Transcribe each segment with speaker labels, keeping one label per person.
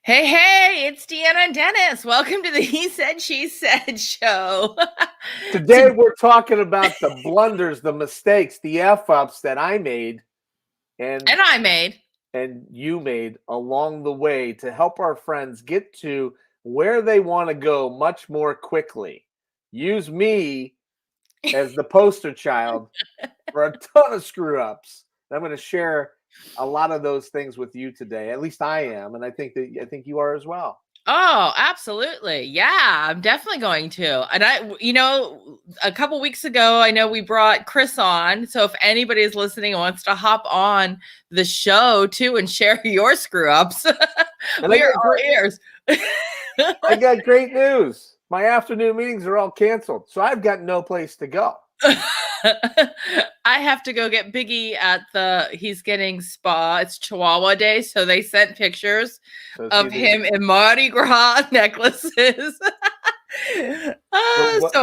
Speaker 1: Hey, it's Deanna and Dennis. Welcome to the He Said, She Said show.
Speaker 2: Today we're talking about the blunders, the mistakes, the F-ups that I made and
Speaker 1: And I made.
Speaker 2: and you made along the way to help our friends get to where they want to go much more quickly. Use me as the poster child for a ton of screw ups. I'm going to share a lot of those things with you today. At least I am, and I think you are as well.
Speaker 1: Oh, absolutely. Yeah, I'm definitely going to. And a couple weeks ago, I know we brought Chris on. So if anybody is listening and wants to hop on the show too and share your screw ups,
Speaker 2: And
Speaker 1: we are all ears.
Speaker 2: I got great news. My afternoon meetings are all canceled, so I've got no place to go.
Speaker 1: I have to go get Biggie he's getting spa. It's Chihuahua Day. So they sent pictures of him in Mardi Gras necklaces. So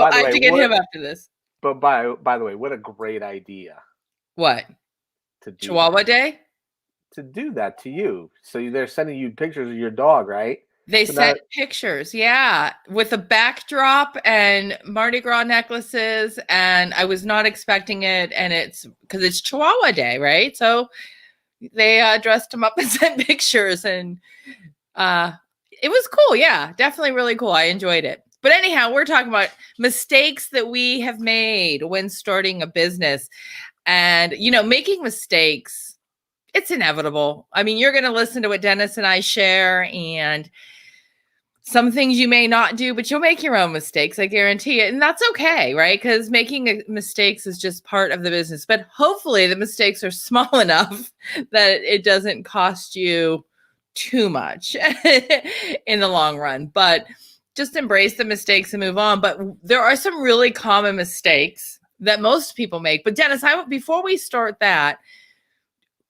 Speaker 1: I have to get him after this.
Speaker 2: But by the way, what a great idea.
Speaker 1: What?
Speaker 2: To do
Speaker 1: Chihuahua
Speaker 2: that.
Speaker 1: Day?
Speaker 2: To do that to you. So they're sending you pictures of your dog, right?
Speaker 1: They
Speaker 2: so
Speaker 1: sent pictures, yeah, with a backdrop and Mardi Gras necklaces, and I was not expecting it, and it's because it's Chihuahua Day, right? So they dressed him up and sent pictures, and it was cool. Yeah, definitely really cool. I enjoyed it. But anyhow, we're talking about mistakes that we have made when starting a business, and making mistakes. It's inevitable. I mean, you're going to listen to what Dennis and I share, and some things you may not do, but you'll make your own mistakes. I guarantee it. And that's okay, right? Because making mistakes is just part of the business. But hopefully the mistakes are small enough that it doesn't cost you too much in the long run. But just embrace the mistakes and move on. But there are some really common mistakes that most people make. But Dennis, before we start that,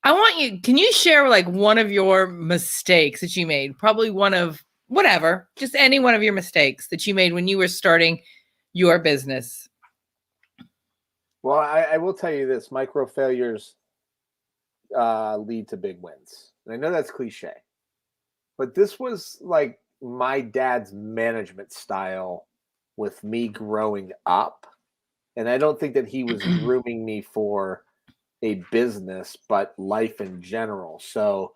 Speaker 1: can you share like one of your mistakes that you made? Probably one of whatever, just any one of your mistakes that you made when you were starting your business.
Speaker 2: Well, I will tell you this: micro failures lead to big wins. And I know that's cliche, but this was like my dad's management style with me growing up. And I don't think that he was grooming me for a business, but life in general. So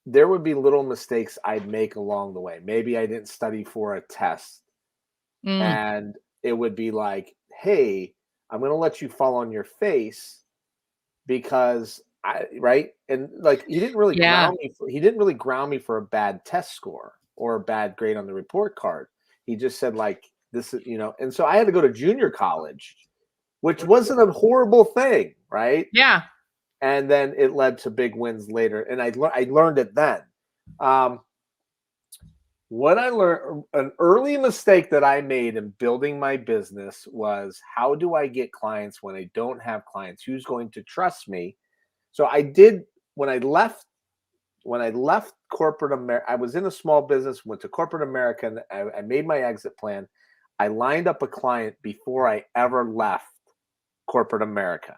Speaker 2: there would be little mistakes I'd make along the way. Maybe I didn't study for a test. And it would be like, hey, I'm going to let you fall on your face because right. And like, he didn't really ground me for a bad test score or a bad grade on the report card. He just said like, this is, and so I had to go to junior college, which wasn't a horrible thing. Right.
Speaker 1: Yeah.
Speaker 2: And then it led to big wins later. And I learned it then. What I learned, an early mistake that I made in building my business was, how do I get clients when I don't have clients? Who's going to trust me? So I did, when I left corporate America, I was in a small business, went to corporate America, and I made my exit plan. I lined up a client before I ever left corporate America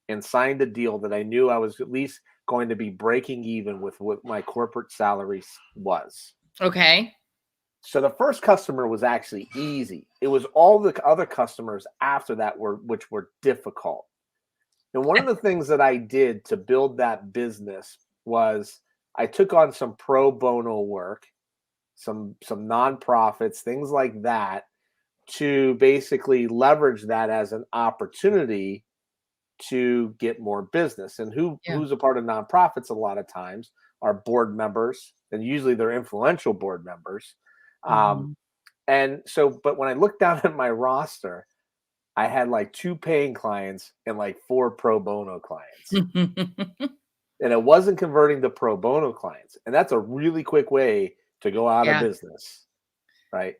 Speaker 2: and signed a deal that I knew I was at least going to be breaking even with what my corporate salary was.
Speaker 1: Okay.
Speaker 2: So the first customer was actually easy. It was all the other customers after that which were difficult. And one of the things that I did to build that business was I took on some pro bono work, some nonprofits, things like that, to basically leverage that as an opportunity to get more business. And who's a part of nonprofits a lot of times are board members, and usually they're influential board members. And so, but when I looked down at my roster, I had like 2 paying clients and like 4 pro bono clients. And it wasn't converting to pro bono clients. And that's a really quick way to go out of business, right?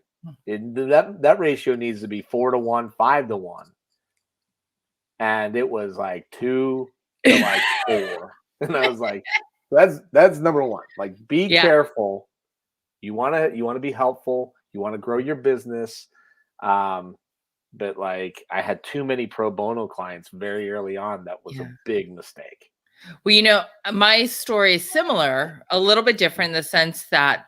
Speaker 2: That ratio needs to be 4 to 1, 5 to 1. And it was like 2 to like 4. And I was like, that's number one. Like, be careful. You want to be helpful. You want to grow your business. But like, I had too many pro bono clients very early on. That was a big mistake.
Speaker 1: Well, my story is similar, a little bit different in the sense that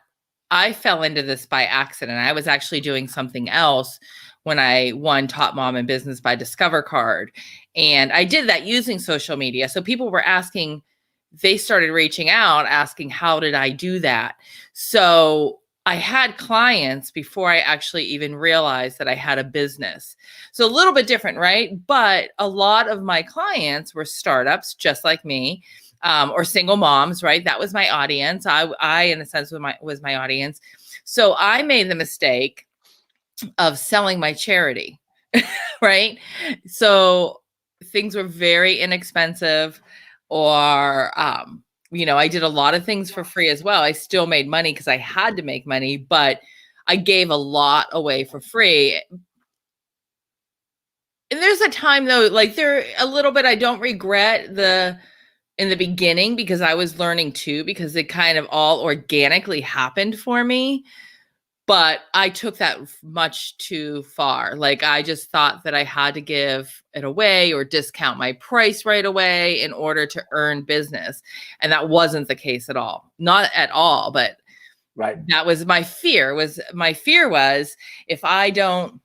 Speaker 1: I fell into this by accident. I was actually doing something else when I won Top Mom in Business by Discover Card. And I did that using social media. So people were asking, they started reaching out asking, how did I do that? So I had clients before I actually even realized that I had a business. So a little bit different, right? But a lot of my clients were startups, just like me, or single moms, right? That was my audience. I in a sense, was my audience. So I made the mistake of selling my charity, right? So things were very inexpensive, or I did a lot of things for free as well. I still made money because I had to make money, but I gave a lot away for free. And there's a time though, like there a little bit, I don't regret in the beginning because I was learning too, because it kind of all organically happened for me. But I took that much too far. Like I just thought that I had to give it away or discount my price right away in order to earn business. And that wasn't the case at all. Not at all, but
Speaker 2: Right.
Speaker 1: that was my fear. Was if I don't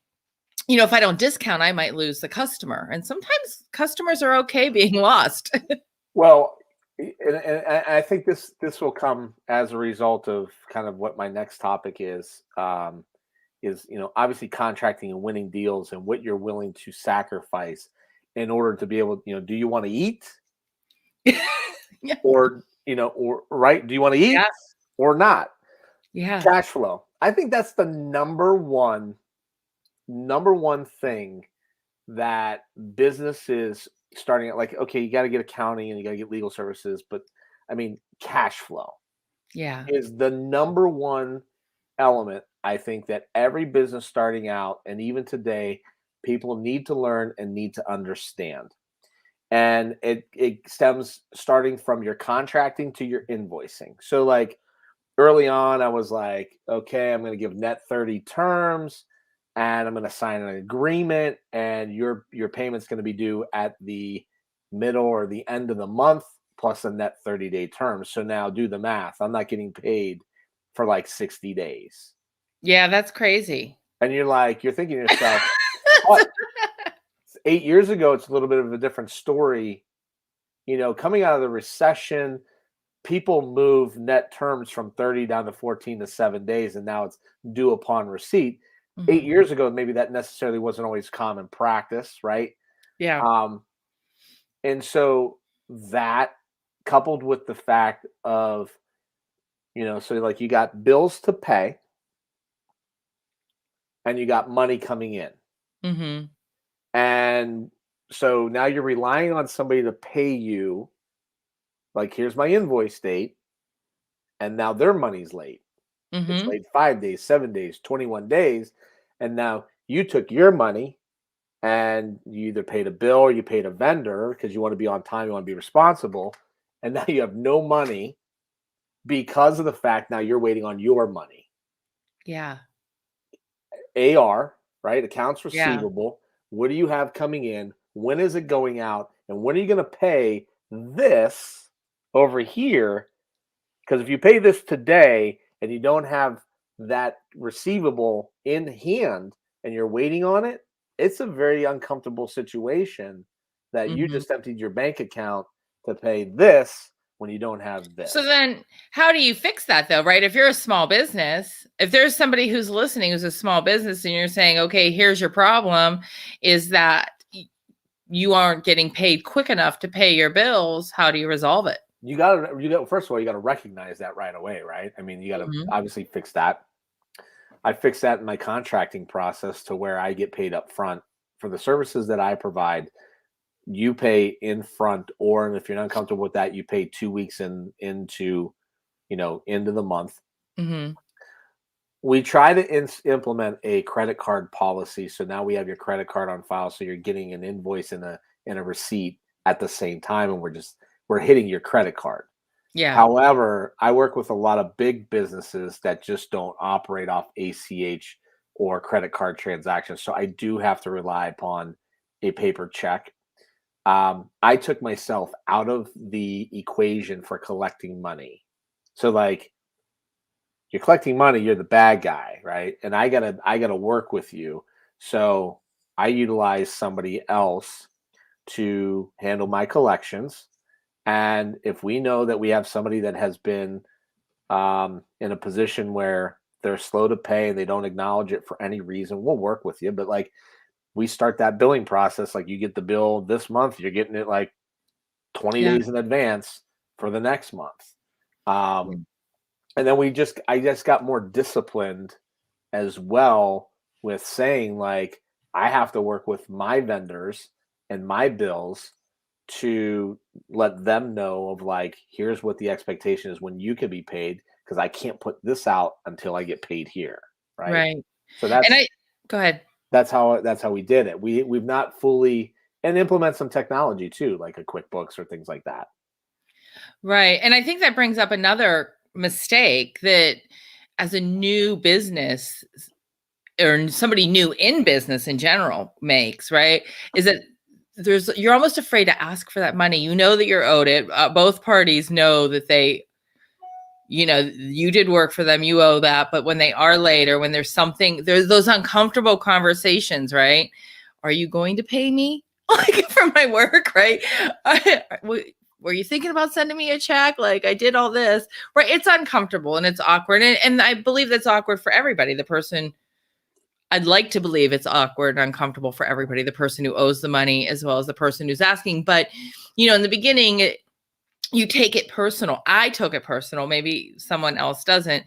Speaker 1: if I don't discount, I might lose the customer. And sometimes customers are okay being lost.
Speaker 2: Well, and I think this will come as a result of kind of what my next topic is obviously contracting and winning deals and what you're willing to sacrifice in order to be able, do you want to eat,
Speaker 1: Yeah.
Speaker 2: or right, do you want to eat
Speaker 1: Yeah.
Speaker 2: or not?
Speaker 1: Yeah.
Speaker 2: Cash flow. I think that's the number one thing that businesses starting at, like, okay, you got to get accounting and you got to get legal services, but I mean, cash flow
Speaker 1: Yeah.
Speaker 2: is the number one element, I think, that every business starting out and even today people need to learn and need to understand. And it stems starting from your contracting to your invoicing. So like early on I was like, okay, I'm going to give net 30 terms and I'm going to sign an agreement, and your payment's going to be due at the middle or the end of the month plus a net 30-day term. So now do the math. I'm not getting paid for like 60 days.
Speaker 1: Yeah, that's crazy.
Speaker 2: And you're thinking to yourself, but 8 years ago, it's a little bit of a different story. Coming out of the recession, people move net terms from 30 down to 14 to 7 days, and now it's due upon receipt. 8 years ago, maybe that necessarily wasn't always common practice, right?
Speaker 1: Yeah.
Speaker 2: And so that, coupled with the fact of, so like you got bills to pay and you got money coming in.
Speaker 1: Mm-hmm.
Speaker 2: And so now you're relying on somebody to pay you. Like, here's my invoice date. And now their money's late. It's
Speaker 1: Mm-hmm.
Speaker 2: late 5 days, 7 days, 21 days. And now you took your money and you either paid a bill or you paid a vendor because you want to be on time, you want to be responsible. And now you have no money because of the fact now you're waiting on your money.
Speaker 1: Yeah.
Speaker 2: AR, right? Accounts
Speaker 1: Yeah.
Speaker 2: receivable. What do you have coming in? When is it going out? And when are you going to pay this over here? Because if you pay this today and you don't have that receivable in hand and you're waiting on it, it's a very uncomfortable situation that you
Speaker 1: Mm-hmm.
Speaker 2: just emptied your bank account to pay this when you don't have this.
Speaker 1: So then how do you fix that though, right? If you're a small business, if there's somebody who's listening who's a small business and you're saying, okay, here's your problem, is that you aren't getting paid quick enough to pay your bills, how do you resolve it?
Speaker 2: You got first of all, you got to recognize that right away, right? I mean, you got to
Speaker 1: Mm-hmm.
Speaker 2: obviously fix that. I fix that in my contracting process to where I get paid up front for the services that I provide. You pay in front, or if you're not comfortable with that, you pay 2 weeks into the month.
Speaker 1: Mm-hmm.
Speaker 2: We try to implement a credit card policy, so now we have your credit card on file, so you're getting an invoice and a receipt at the same time, and we're hitting your credit card.
Speaker 1: Yeah.
Speaker 2: However, I work with a lot of big businesses that just don't operate off ACH or credit card transactions, so I do have to rely upon a paper check. I took myself out of the equation for collecting money. So like you're collecting money, you're the bad guy, right? And I gotta work with you. So I utilize somebody else to handle my collections. And if we know that we have somebody that has been in a position where they're slow to pay and they don't acknowledge it for any reason, we'll work with you. But like we start that billing process, like you get the bill this month, you're getting it like 20
Speaker 1: Yeah.
Speaker 2: days in advance for the next month.
Speaker 1: Yeah.
Speaker 2: Um, and then I just got more disciplined as well with saying like I have to work with my vendors and my bills to let them know of like here's what the expectation is when you can be paid because I can't put this out until I get paid here, right?
Speaker 1: Right.
Speaker 2: So
Speaker 1: And I go ahead.
Speaker 2: that's how we did it. We've not fully and implement some technology too, like a QuickBooks or things like that.
Speaker 1: Right. And I think that brings up another mistake that as a new business or somebody new in business in general makes, right? Is that you're almost afraid to ask for that money. You know that you're owed it. Both parties know that you did work for them, you owe that. But when they are late or when there's those uncomfortable conversations, right? Are you going to pay me like for my work, right? Were you thinking about sending me a check? Like I did all this, right? It's uncomfortable and it's awkward. And I believe that's awkward for everybody. I'd like to believe it's awkward and uncomfortable for everybody, the person who owes the money as well as the person who's asking. But, in the beginning, you take it personal. I took it personal. Maybe someone else doesn't.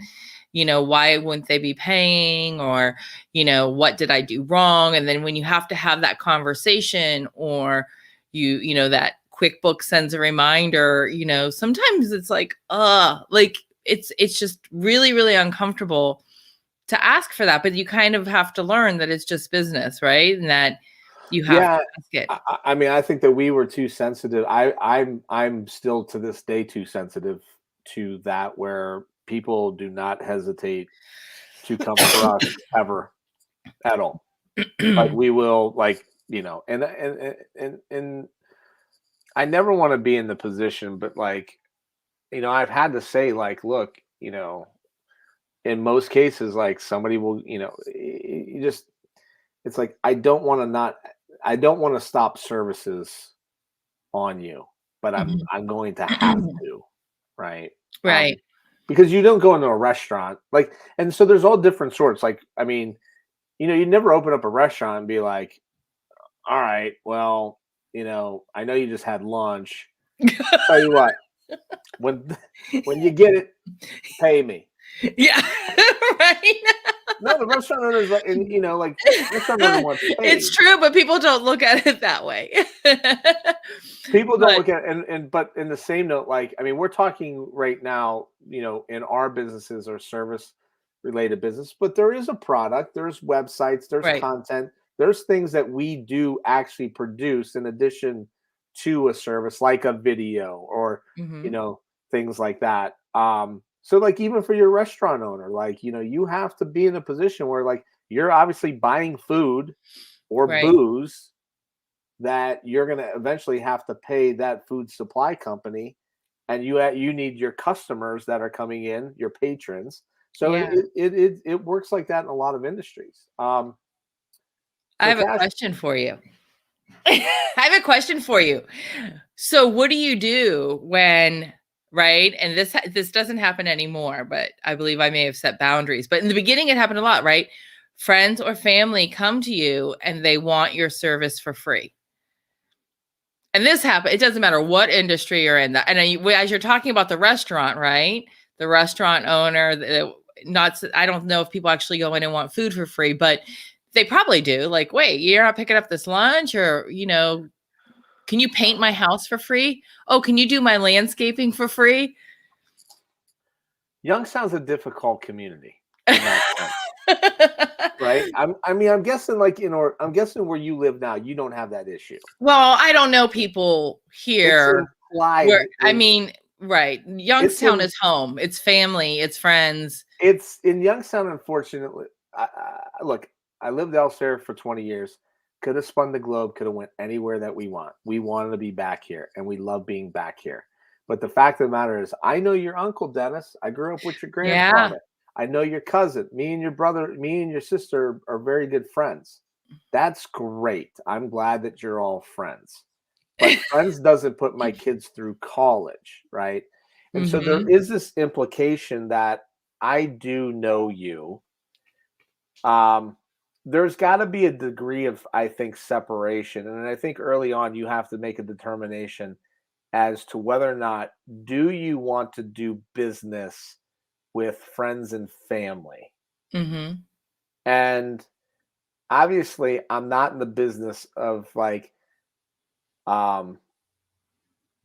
Speaker 1: Why wouldn't they be paying? Or, what did I do wrong? And then when you have to have that conversation or that QuickBooks sends a reminder, sometimes it's like it's just really, really uncomfortable to ask for that, but you kind of have to learn that it's just business, right? And that you have
Speaker 2: Yeah,
Speaker 1: to ask it.
Speaker 2: I mean, I think that we were too sensitive. I'm still to this day too sensitive to that, where people do not hesitate to come for us ever at all. Like we will, like and I never want to be in the position, but like I've had to say, like, look, in most cases, like somebody will, you just it's like I don't want to stop services on you, but
Speaker 1: Mhm.
Speaker 2: I'm going to have to, right?
Speaker 1: Right.
Speaker 2: Because you don't go into a restaurant like, and so there's all different sorts. Like, I mean, you never open up a restaurant and be like, all right, well, I know you just had lunch. Tell you what, when when you get it, pay me.
Speaker 1: Yeah. Right.
Speaker 2: No, the restaurant owner's like, and like restaurant owner wants paid.
Speaker 1: It's true, but people don't look at it that way.
Speaker 2: People don't
Speaker 1: But
Speaker 2: look at and but in the same note, like I mean, we're talking right now, in our businesses or service related business, but there is a product, there's websites, there's
Speaker 1: right.
Speaker 2: content, there's things that we do actually produce in addition to a service like a video or
Speaker 1: Mhm.
Speaker 2: things like that. So like even for your restaurant owner, like you have to be in a position where like you're obviously buying food or
Speaker 1: Right.
Speaker 2: booze that you're going to eventually have to pay that food supply company, and you need your customers that are coming in, your patrons. So
Speaker 1: Yeah.
Speaker 2: it works like that in a lot of industries.
Speaker 1: I
Speaker 2: So
Speaker 1: have a
Speaker 2: Cash,
Speaker 1: question for you. I have a question for you. So what do you do when, right? And this doesn't happen anymore, but I believe I may have set boundaries. But in the beginning it happened a lot, right? Friends or family come to you and they want your service for free. And this happens, it doesn't matter what industry you're in. That, and as you're talking about the restaurant, right? The restaurant owner, I don't know if people actually go in and want food for free, but they probably do. Like, wait, you're not picking up this lunch, or can you paint my house for free? Oh, can you do my landscaping for free?
Speaker 2: Youngstown's a difficult community in that sense, right? I mean, I'm guessing like I'm guessing where you live now, you don't have that issue.
Speaker 1: Well, I don't know people
Speaker 2: It's
Speaker 1: here
Speaker 2: implied
Speaker 1: where, I mean, right.
Speaker 2: it's
Speaker 1: Youngstown
Speaker 2: in
Speaker 1: is home. It's family, it's friends.
Speaker 2: it's in Youngstown. Unfortunately, look, I lived elsewhere for 20 years. could have spun the globe, could have went anywhere that we want. We wanted to be back here, and we love being back here. But the fact of the matter is, I know your uncle, Dennis. I grew up with your
Speaker 1: Yeah.
Speaker 2: grandfather. I know your cousin. Me and your brother, me and your sister are very good friends. That's great. I'm glad that you're all friends. But friends doesn't put my kids through college, right? And so there is this implication that I do know you. There's got to be a degree of, I think, separation. And I think early on, you have to make a determination as to whether or not do you want to do business with friends and family.
Speaker 1: Mm-hmm.
Speaker 2: And obviously, I'm not in the business of like, like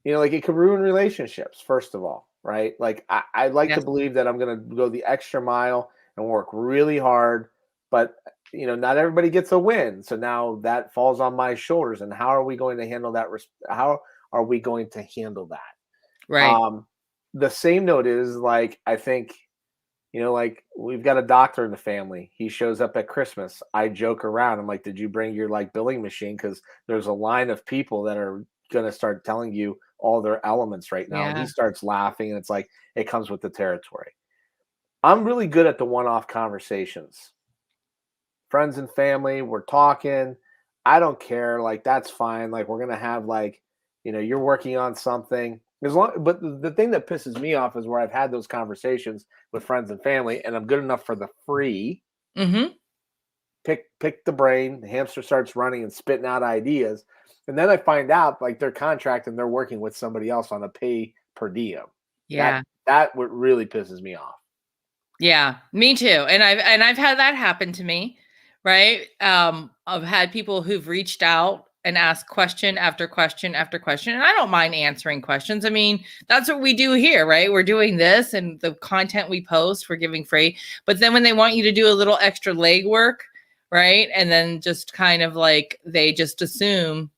Speaker 2: it could ruin relationships, first of all, right? Like I like to
Speaker 1: Yes.
Speaker 2: believe that I'm going to go the extra mile and work really hard, but not everybody gets a win. So now that falls on my shoulders. And how are we going to handle that? How are we going to handle that?
Speaker 1: Right.
Speaker 2: The same note is like, I think, like we've got a doctor in the family. He shows up at Christmas. I joke around. I'm like, did you bring your like billing machine? Because there's a line of people that are going to start telling you all their elements right now. And he
Speaker 1: Yeah.
Speaker 2: starts laughing, and it's like, it comes with the territory. I'm really good at the one-off conversations. Friends and family, we're talking. I don't care. Like, that's fine. Like, we're going to have like, you're working on something. But the thing that pisses me off is where I've had those conversations with friends and family, and I'm good enough for the free.
Speaker 1: Mm-hmm.
Speaker 2: Pick the brain. The hamster starts running and spitting out ideas. And then I find out like they're contracted and they're working with somebody else on a pay per diem.
Speaker 1: Yeah.
Speaker 2: That what really pisses me off.
Speaker 1: Yeah, me too. And I've had that happen to me, right? I've had people who've reached out and asked question after question after question, and I don't mind answering questions. I mean, that's what we do here, right? We're doing this, and the content we post, we're giving free. But then when they want you to do a little extra legwork, right? And then just kind of like they just assume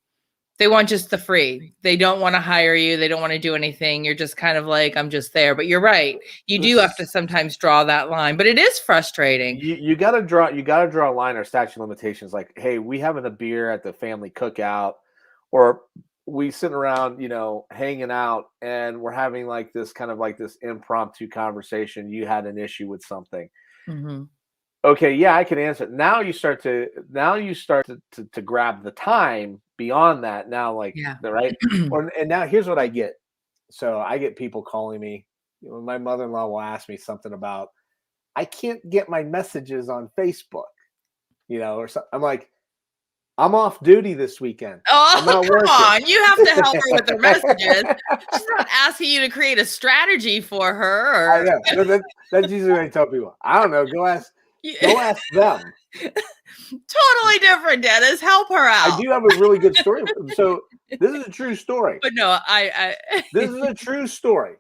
Speaker 1: they want just the free. They don't want to hire you. They don't want to do anything. You're just kind of like, I'm just there. But you're right. You do have to sometimes draw that line, but it is frustrating.
Speaker 2: You gotta draw a line or statute of limitations. Like, hey, we having a beer at the family cookout, or we sitting around, hanging out, and we're having like this kind of like this impromptu conversation. You had an issue with something.
Speaker 1: Mm-hmm.
Speaker 2: Okay, yeah, I can answer it. Now you start to grab the time beyond that. Now, like,
Speaker 1: Yeah.
Speaker 2: right? And now here's what I get. So I get people calling me. My mother-in-law will ask me something about, I can't get my messages on Facebook, or something. I'm like, I'm off duty this weekend. I'm
Speaker 1: Oh,
Speaker 2: not
Speaker 1: come
Speaker 2: working.
Speaker 1: on. You have to help her with her messages. She's not asking you to create a strategy for her.
Speaker 2: I know. That's usually what I tell people. I don't know. Go ask them.
Speaker 1: Totally different, Dennis. Help her out.
Speaker 2: I do have a really good story. So this is a true story.
Speaker 1: But no,
Speaker 2: This is a true story.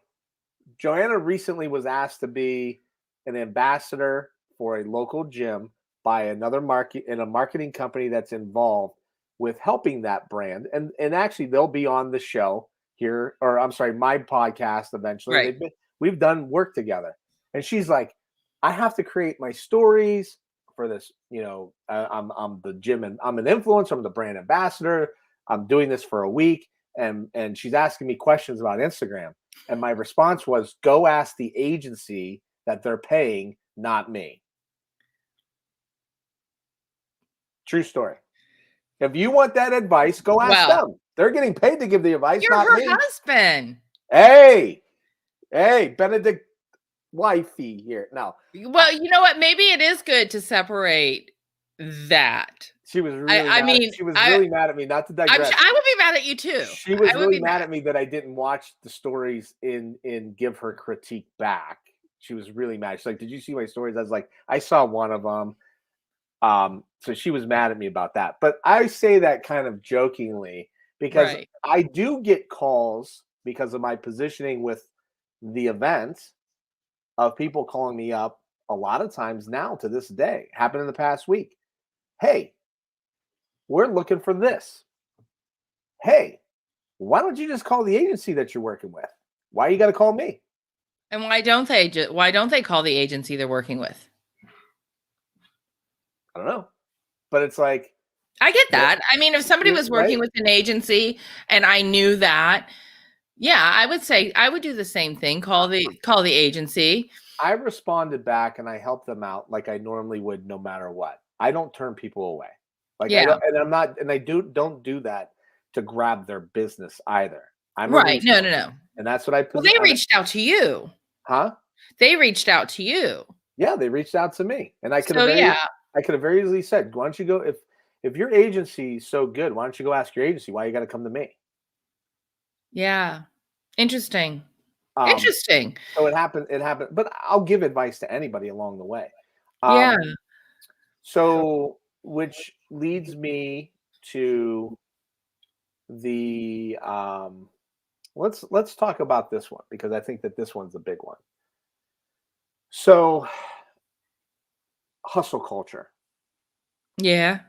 Speaker 2: Joanna recently was asked to be an ambassador for a local gym by another marketing company that's involved with helping that brand. And actually they'll be on the show here, or I'm sorry, my podcast eventually.
Speaker 1: Right.
Speaker 2: We've done work together. And she's like, I have to create my stories for this. I'm the gym, and I'm an influencer. I'm the brand ambassador. I'm doing this for a week. And she's asking me questions about Instagram. And my response was, go ask the agency that they're paying, not me. True story. If you want that advice, go ask them. They're getting paid to give the advice,
Speaker 1: you're
Speaker 2: not
Speaker 1: her
Speaker 2: me.
Speaker 1: husband.
Speaker 2: Hey, Benedict wifey here. No.
Speaker 1: Well, you know what? Maybe it is good to separate that.
Speaker 2: She was really really mad at me, not to digress.
Speaker 1: I would be mad at you too.
Speaker 2: She was really mad at me that I didn't watch the stories and give her critique back. She was really mad. She's like, did you see my stories? I was like, I saw one of them. So she was mad at me about that. But I say that kind of jokingly because I do get calls because of my positioning with the event of people calling me up a lot of times now to this day. Happened in the past week. Hey, we're looking for this. Hey, why don't you just call the agency that you're working with? Why you got to call me?
Speaker 1: And why don't they call the agency they're working with?
Speaker 2: I don't know. But it's like,
Speaker 1: I get that. I mean, if somebody was working
Speaker 2: right?
Speaker 1: with an agency and I knew that, yeah, I would say I would do the same thing. Call the agency.
Speaker 2: I responded back and I helped them out like I normally would no matter what. I don't turn people away. Like I
Speaker 1: Yeah.
Speaker 2: don't, and I'm not, and I don't do that to grab their business either. I'm a
Speaker 1: Right. No,
Speaker 2: resource,
Speaker 1: no, no.
Speaker 2: and that's what I
Speaker 1: Well,
Speaker 2: possess.
Speaker 1: they reached out to you.
Speaker 2: Huh?
Speaker 1: They reached out to you.
Speaker 2: Yeah, they reached out to me, and
Speaker 1: So yeah.
Speaker 2: I could have very easily said, "Why don't you go if your agency is so good? Why don't you go ask your agency why you got to come to me?"
Speaker 1: Yeah. Interesting.
Speaker 2: Um,
Speaker 1: Interesting.
Speaker 2: so it happened, but I'll give advice to anybody along the way.
Speaker 1: Yeah.
Speaker 2: Um, so which leads me to the let's talk about this one because I think that this one's a big one. So hustle culture.
Speaker 1: Yeah.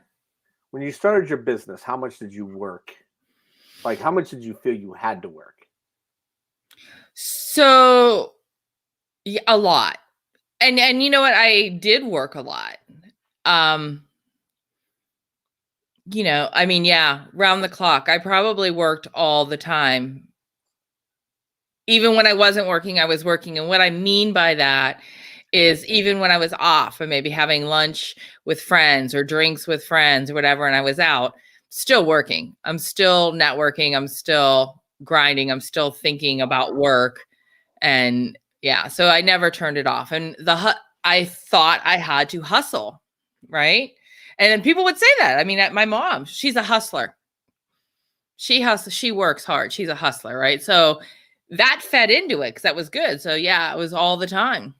Speaker 2: When you started your business, how much did you work? Like how much did you feel you had to work?
Speaker 1: So yeah, a lot. And you know what? I did work a lot. Um, I mean, yeah, round the clock. I probably worked all the time. Even when I wasn't working, I was working. And what I mean by that is even when I was off and maybe having lunch with friends or drinks with friends or whatever, and I was out, still working. I'm still networking. I'm still grinding. I'm still thinking about work. And yeah, so I never turned it off. And I thought I had to hustle, right? And then people would say that. I mean, my mom, she's a hustler. She hustles, she works hard. She's a hustler, right? So that fed into it because that was good. So yeah, it was all the time.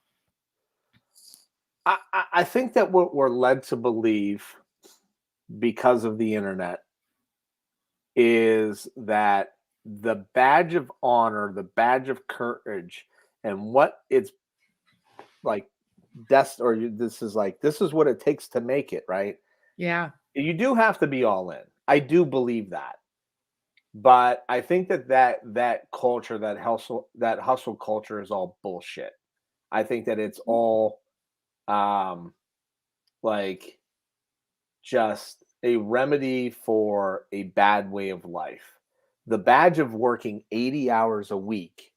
Speaker 2: I think that what we're led to believe because of the internet is that the badge of honor, the badge of courage, and what it's like this is what it takes to make it, right?
Speaker 1: Yeah.
Speaker 2: You do have to be all in. I do believe that. But I think that culture, that hustle culture is all bullshit. I think that it's all um like just a remedy for a bad way of life. The badge of working 80 hours a week.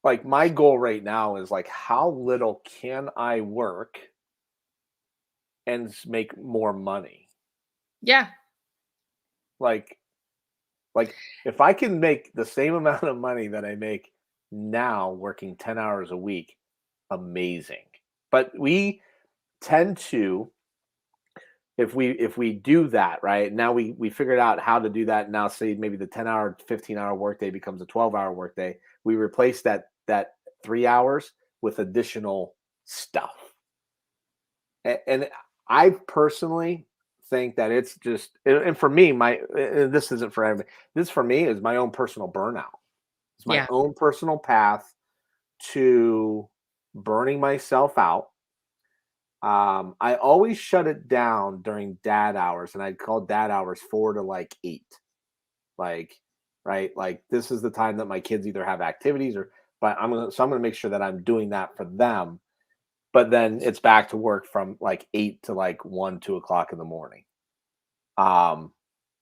Speaker 2: Like my goal right now is like how little can I work and make more money?
Speaker 1: Yeah.
Speaker 2: Like like if I can make the same amount of money that I make now working 10 hours a week, amazing. But we tend to if we do that right now we figured out how to do that now say maybe the 10-hour 15-hour workday becomes a 12-hour workday we replace that 3 hours with additional stuff and I personally think that it's just and for me this isn't for everybody this for me is my own personal burnout it's my
Speaker 1: Yeah.
Speaker 2: own personal path to burning myself out. I always shut it down during dad hours, and I'd call dad hours 4 to like 8. Like, right? Like this is the time that my kids either have activities or but I'm gonna make sure that I'm doing that for them. But then it's back to work from like 8 to like 1, 2 o'clock in the morning. Um,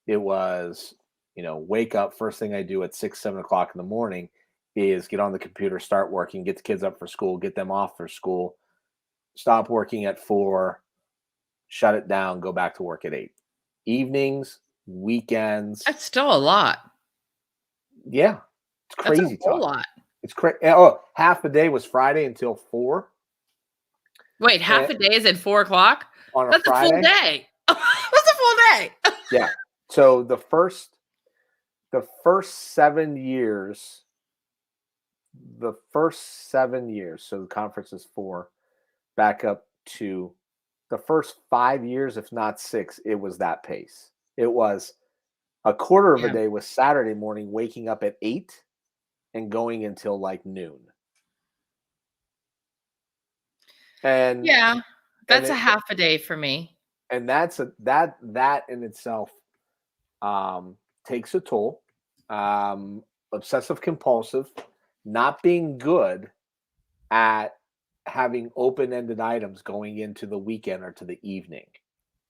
Speaker 2: it was, wake up, first thing I do at 6, 7 o'clock in the morning is get on the computer, start working, get the kids up for school, get them off for school, stop working at 4, shut it down, go back to work at 8. Evenings, weekends.
Speaker 1: That's still a lot.
Speaker 2: Yeah. It's
Speaker 1: That's a
Speaker 2: crazy
Speaker 1: whole
Speaker 2: talk.
Speaker 1: lot.
Speaker 2: It's crazy. Oh, half the day was Friday until 4
Speaker 1: Wait, half a day is at 4 o'clock?
Speaker 2: on a
Speaker 1: That's a full
Speaker 2: Friday.
Speaker 1: day. That's a full day.
Speaker 2: Yeah. So the first 7 years, so the conference is 4, back up to the first 5 years, if not 6, it was that pace. It was a quarter of a
Speaker 1: Yeah.
Speaker 2: day was Saturday morning, waking up at 8 and going until like noon. And
Speaker 1: Yeah.
Speaker 2: and
Speaker 1: That's a
Speaker 2: it
Speaker 1: half a day for me.
Speaker 2: and that in itself takes a toll. Obsessive compulsive, not being good at having open-ended items going into the weekend or to the evening.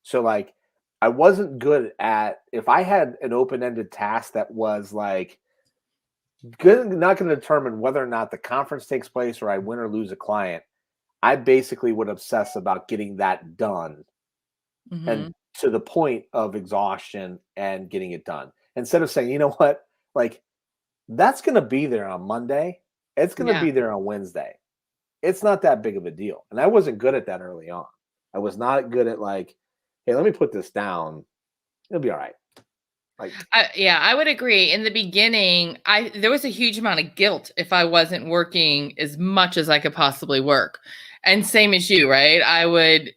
Speaker 2: So like I wasn't good at, if I had an open-ended task that was like not going to determine whether or not the conference takes place or I win or lose a client, I basically would obsess about getting that done, and
Speaker 1: Mhm.
Speaker 2: to the point of exhaustion and getting it done. Instead of saying, you know what, like that's going to be there on Monday. It's going to
Speaker 1: Yeah.
Speaker 2: be there on Wednesday. It's not that big of a deal. And I wasn't good at that early on. I was not good at like, hey, let me put this down. It'll be all right. Like,
Speaker 1: Yeah, I would agree. In the beginning, there was a huge amount of guilt if I wasn't working as much as I could possibly work. And same as you, right? I would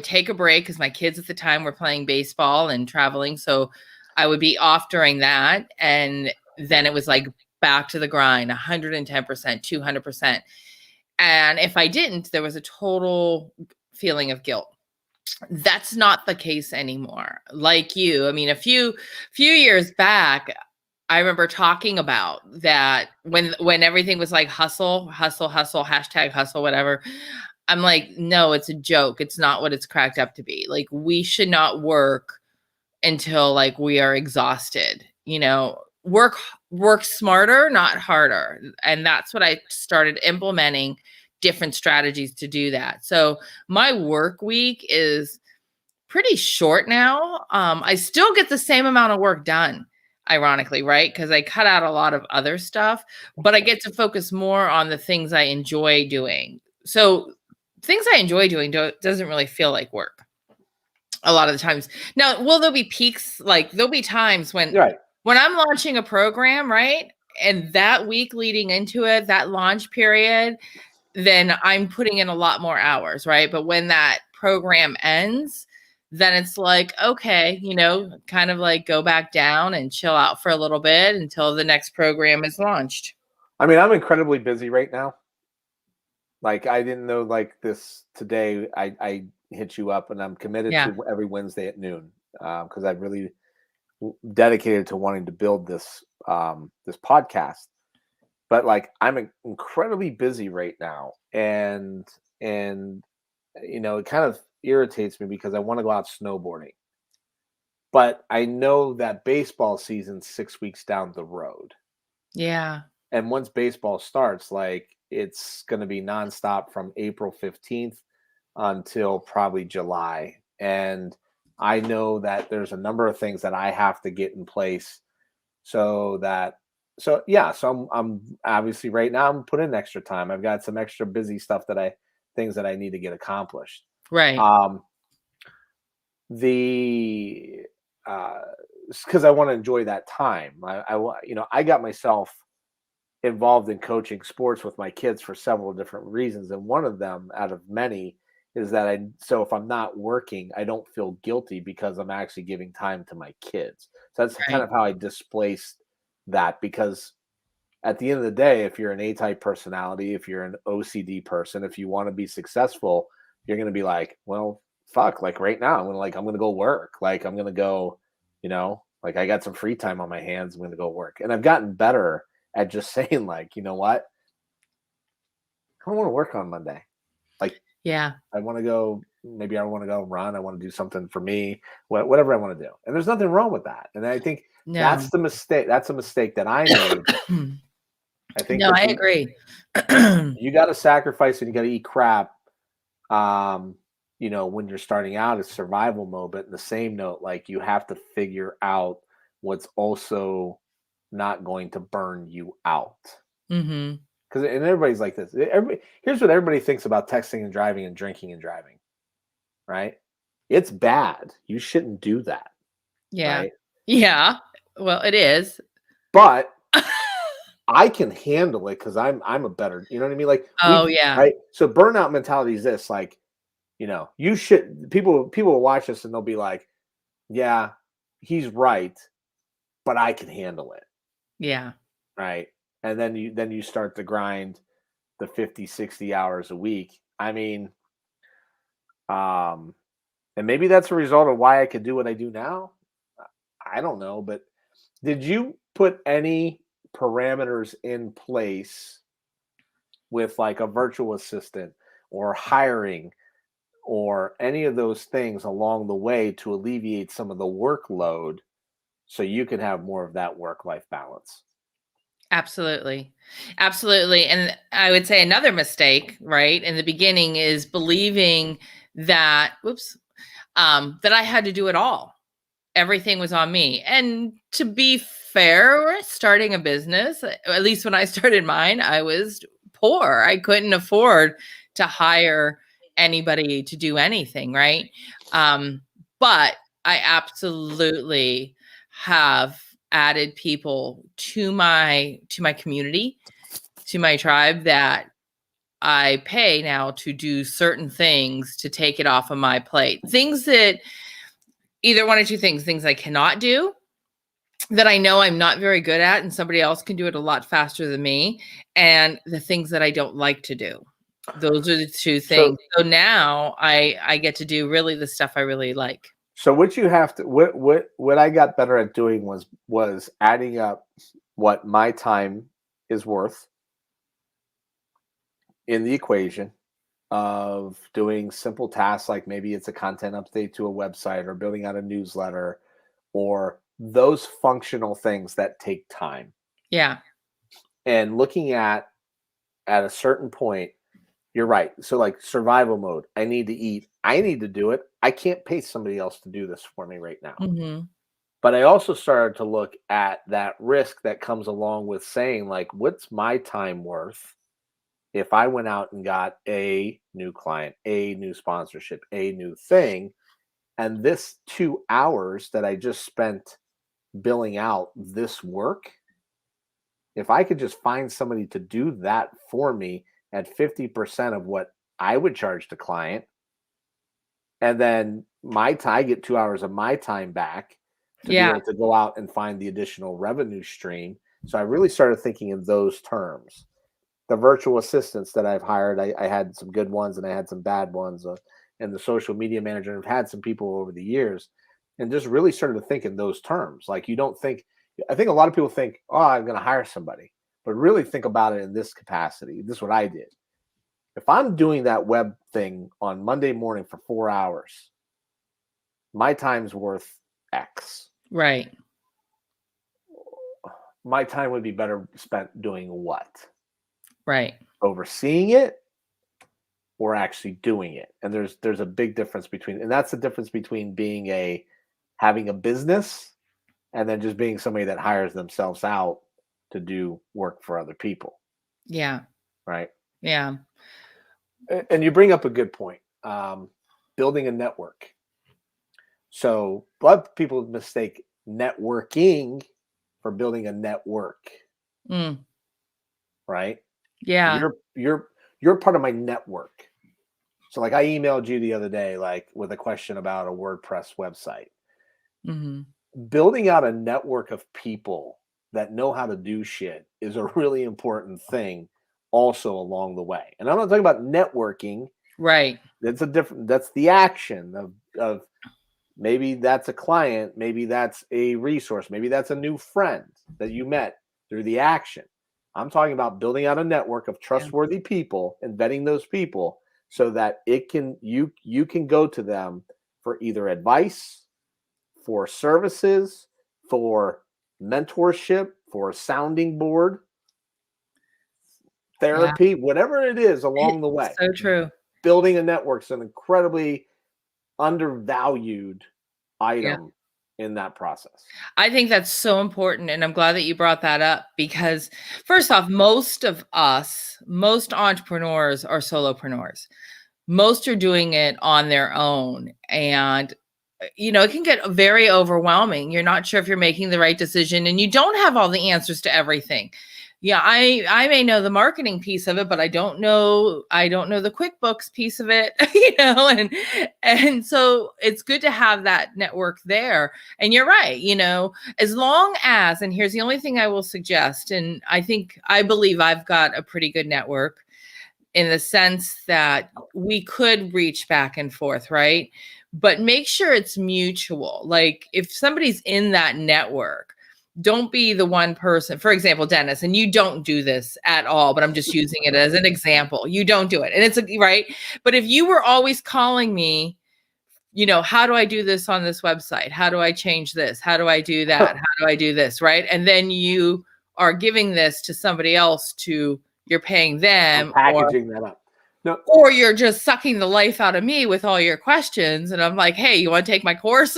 Speaker 1: take a break because my kids at the time were playing baseball and traveling. So I would be off during that. And then it was like back to the grind, 110%, 200%. And if I didn't, there was a total feeling of guilt. That's not the case anymore. Like you, I mean, a few years back, I remember talking about that when everything was like hustle, hustle, hustle, hashtag hustle, whatever. I'm like, no, it's a joke. It's not what it's cracked up to be. Like, we should not work until like we are exhausted. Work smarter, not harder. And that's what I started implementing, different strategies to do that. So my work week is pretty short now. I still get the same amount of work done, ironically, right? Because I cut out a lot of other stuff, but I get to focus more on the things I enjoy doing. So things I enjoy doing doesn't really feel like work a lot of the times. Now, will there be peaks? Like, there'll be times when
Speaker 2: right.
Speaker 1: I'm launching a program, right? And that week leading into it, that launch period, then I'm putting in a lot more hours, right? But when that program ends, then it's like, okay, kind of like go back down and chill out for a little bit until the next program is launched.
Speaker 2: I mean, I'm incredibly busy right now. Like, I didn't know like this today. I hit you up, and I'm committed
Speaker 1: Yeah.
Speaker 2: to every Wednesday at noon because I've really dedicated to wanting to build this podcast. But like, I'm incredibly busy right now, and it kind of irritates me because I want to go out snowboarding, but I know that baseball season's 6 weeks down the road.
Speaker 1: Yeah.
Speaker 2: And once baseball starts, like it's going to be nonstop from April 15th until probably July. And I know that there's a number of things that I have to get in place so that so I'm obviously right now I'm putting in extra time. I've got some extra busy stuff things that I need to get accomplished.
Speaker 1: Right.
Speaker 2: Um the because I want to enjoy that time. I got myself involved in coaching sports with my kids for several different reasons, and one of them out of many is that so if I'm not working, I don't feel guilty because I'm actually giving time to my kids. So that's kind
Speaker 1: Right.
Speaker 2: of how I displaced that, because at the end of the day, if you're an A-type personality, if you're an OCD person, if you want to be successful, you're going to be like, well, fuck, like right now I'm going to go work. Like I'm going to go, like I got some free time on my hands. I'm going to go work. And I've gotten better at just saying like, you know what? I don't want to work on Monday. Like
Speaker 1: Yeah.
Speaker 2: I want to go, maybe I want to go run. I want to do something for me, whatever I want to do. And there's nothing wrong with that. And I think
Speaker 1: No.
Speaker 2: that's the mistake. That's a mistake that I made. I think
Speaker 1: No,
Speaker 2: that
Speaker 1: I agree.
Speaker 2: you got to sacrifice and you got to eat crap. Um, when you're starting out, it's survival mode. But in the same note, like you have to figure out what's also not going to burn you out.
Speaker 1: Mm-hmm.
Speaker 2: Because and everybody's like this. Here's what everybody thinks about texting and driving and drinking and driving, right? It's bad. You shouldn't do that,
Speaker 1: Yeah.
Speaker 2: right?
Speaker 1: Yeah. Well, it is.
Speaker 2: But I can handle it because I'm a better, you know what I mean? Like
Speaker 1: Oh, yeah.
Speaker 2: right. So burnout mentality is this, like, you should people will watch this and they'll be like, yeah, he's right, but I can handle it.
Speaker 1: Yeah.
Speaker 2: Right. And then you start to grind the 50, 60 hours a week. I mean, and maybe that's a result of why I could do what I do now. I don't know, but did you put any parameters in place with like a virtual assistant or hiring or any of those things along the way to alleviate some of the workload so you can have more of that work-life balance.
Speaker 1: Absolutely. Absolutely. And I would say another mistake, right, in the beginning is believing that, that I had to do it all. Everything was on me. And to be fair, starting a business, at least when I started mine, I was poor. I couldn't afford to hire anybody to do anything, right? But I absolutely have added people to my community, to my tribe, that I pay now to do certain things to take it off of my plate. Things that either one or two things I cannot do, that I know I'm not very good at and somebody else can do it a lot faster than me, and the things that I don't like to do. Those are the two things. So now I get to do really the stuff I really like.
Speaker 2: So what you have to what I got better at doing was adding up what my time is worth in the equation of doing simple tasks, like maybe it's a content update to a website or building out a newsletter or those functional things that take time.
Speaker 1: Yeah.
Speaker 2: And looking at a certain point, you're right. So like survival mode, I need to eat. I need to do it. I can't pay somebody else to do this for me right now.
Speaker 1: Mm-hmm.
Speaker 2: But I also started to look at that risk that comes along with saying, like, what's my time worth if I went out and got a new client, a new sponsorship, a new thing, and this 2 hours that I just spent billing out this work, if I could just find somebody to do that for me at 50% of what I would charge the client, and then I get 2 hours of my time back to be able to go out and find the additional revenue stream. So I really started thinking in those terms. The virtual assistants that I've hired, I had some good ones and I had some bad ones. And the social media manager, I've had some people over the years, and just really started to think in those terms. Like I think a lot of people think, oh, I'm going to hire somebody, but really think about it in this capacity. This is what I did. If I'm doing that web thing on Monday morning for 4 hours, my time's worth X.
Speaker 1: Right.
Speaker 2: My time would be better spent doing what?
Speaker 1: Right.
Speaker 2: Overseeing it or actually doing it. And there's a big difference between, and that's the difference between having a business and then just being somebody that hires themselves out to do work for other people.
Speaker 1: Yeah.
Speaker 2: Right.
Speaker 1: Yeah.
Speaker 2: And you bring up a good point. Building a network. So a lot of people mistake networking for building a network. Right?
Speaker 1: Yeah.
Speaker 2: You're part of my network. So like I emailed you the other day, like with a question about a WordPress website.
Speaker 1: Mm-hmm.
Speaker 2: Building out a network of people that know how to do shit is a really important thing also along the way. And I'm not talking about networking.
Speaker 1: Right.
Speaker 2: That's the action of maybe that's a client, maybe that's a resource, maybe that's a new friend that you met through the action. I'm talking about building out a network of trustworthy people and vetting those people so that you can go to them for either advice, for services, for mentorship, for a sounding board, therapy, whatever it is along the way.
Speaker 1: So true.
Speaker 2: Building a network is an incredibly undervalued item in that process.
Speaker 1: I think that's so important. And I'm glad that you brought that up because first off, most entrepreneurs are solopreneurs. Most are doing it on their own. And, it can get very overwhelming. You're not sure if you're making the right decision and you don't have all the answers to everything. Yeah, I may know the marketing piece of it, but I don't know the QuickBooks piece of it, and so it's good to have that network there. And you're right, as long as, and here's the only thing I will suggest, and I believe I've got a pretty good network in the sense that we could reach back and forth, right? But make sure it's mutual. Like if somebody's in that network, don't be the one person, for example, Dennis, and you don't do this at all, but I'm just using it as an example. You don't do it. And it's right. But if you were always calling me, how do I do this on this website? How do I change this? How do I do that? How do I do this? Right. And then you are giving this to somebody else you're paying them,
Speaker 2: packaging that up. No.
Speaker 1: Or you're just sucking the life out of me with all your questions. And I'm like, hey, you want to take my course?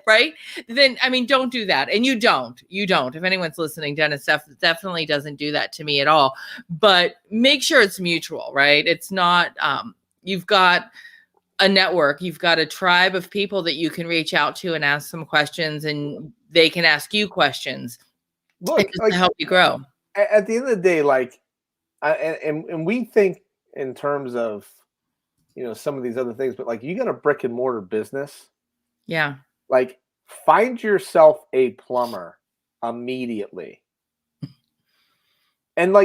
Speaker 1: Right? Then, don't do that. And you don't. If anyone's listening, Dennis definitely doesn't do that to me at all. But make sure it's mutual, right? It's not, you've got a network, you've got a tribe of people that you can reach out to and ask some questions, and they can ask you questions.
Speaker 2: Look,
Speaker 1: to help you grow.
Speaker 2: At the end of the day, and we think in terms of, some of these other things, but you got a brick and mortar business.
Speaker 1: Yeah.
Speaker 2: Find yourself a plumber immediately. And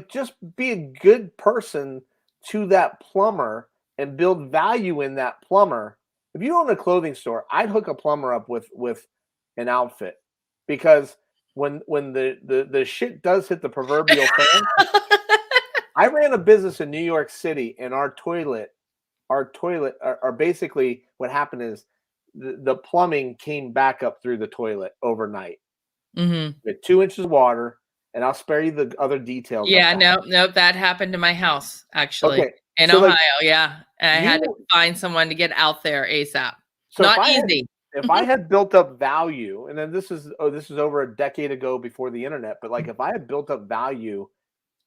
Speaker 2: just be a good person to that plumber and build value in that plumber. If you own a clothing store, I'd hook a plumber up with an outfit, because when the shit does hit the proverbial fan. I ran a business in New York City, and our toilet are basically, what happened is the plumbing came back up through the toilet overnight.
Speaker 1: Mm-hmm.
Speaker 2: With 2 inches of water, and I'll spare you the other details.
Speaker 1: Yeah, no, that happened to my house, actually.
Speaker 2: Okay.
Speaker 1: In Ohio, yeah. And I had to find someone to get out there ASAP.
Speaker 2: So
Speaker 1: not easy.
Speaker 2: If I had built up value, and then this is over a decade ago before the internet, but if I had built up value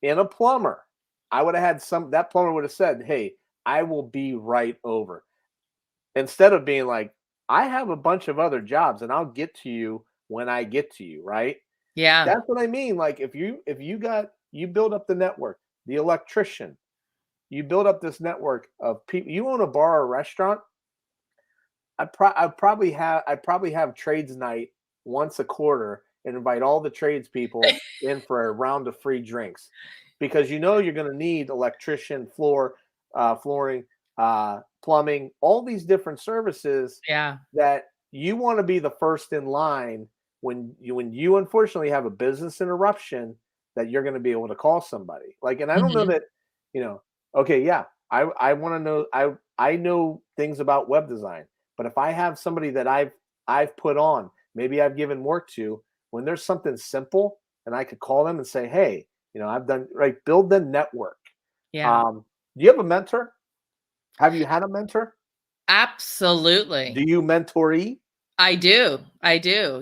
Speaker 2: in a plumber, I would have had that plumber would have said, hey, I will be right over. Instead of being like, I have a bunch of other jobs and I'll get to you when I get to you, right?
Speaker 1: Yeah.
Speaker 2: That's what I mean. If you build up the network, the electrician, you build up this network of people. You own a bar or restaurant, I probably have trades night once a quarter and invite all the tradespeople in for a round of free drinks, because you're going to need electrician, flooring, plumbing, all these different services.
Speaker 1: Yeah.
Speaker 2: That you want to be the first in line when you unfortunately have a business interruption, that you're going to be able to call somebody. And I don't know that, okay, yeah, I want to know, I know things about web design. But if I have somebody that I've put on, maybe I've given work to, when there's something simple, and I could call them and say, hey, I've done, build the network.
Speaker 1: Yeah.
Speaker 2: Do you have a mentor? Have you had a mentor?
Speaker 1: Absolutely.
Speaker 2: Do you mentoree?
Speaker 1: I do.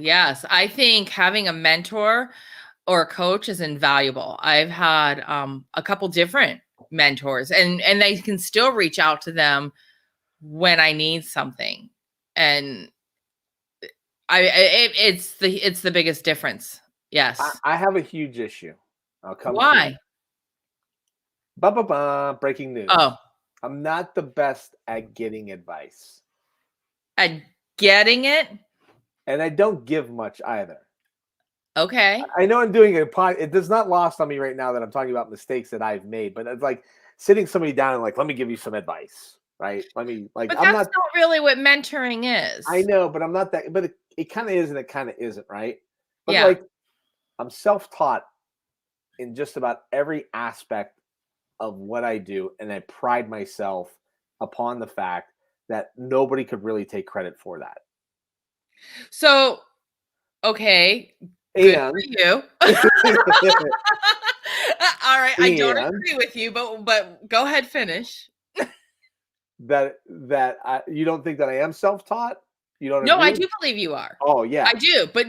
Speaker 1: Yes. I think having a mentor or a coach is invaluable. I've had a couple different mentors, and they can still reach out to them when I need something. And it's the biggest difference. Yes.
Speaker 2: I have a huge issue. I'll come.
Speaker 1: Why?
Speaker 2: Breaking news.
Speaker 1: Oh.
Speaker 2: I'm not the best at getting advice.
Speaker 1: At getting it?
Speaker 2: And I don't give much either.
Speaker 1: Okay.
Speaker 2: I know I'm doing it does not lost on me right now that I'm talking about mistakes that I've made, but it's like sitting somebody down and let me give you some advice. Right. Let me
Speaker 1: But that's not really what mentoring is.
Speaker 2: I know, but I'm not that, but it kind of is and it kind of isn't, right? But
Speaker 1: yeah.
Speaker 2: I'm self-taught in just about every aspect of what I do, and I pride myself upon the fact that nobody could really take credit for that.
Speaker 1: So, okay, good for you. All right, I don't agree with you, but go ahead, finish.
Speaker 2: That you don't think that I am self-taught? You don't?
Speaker 1: No, I do believe you are.
Speaker 2: Oh yeah,
Speaker 1: I do. But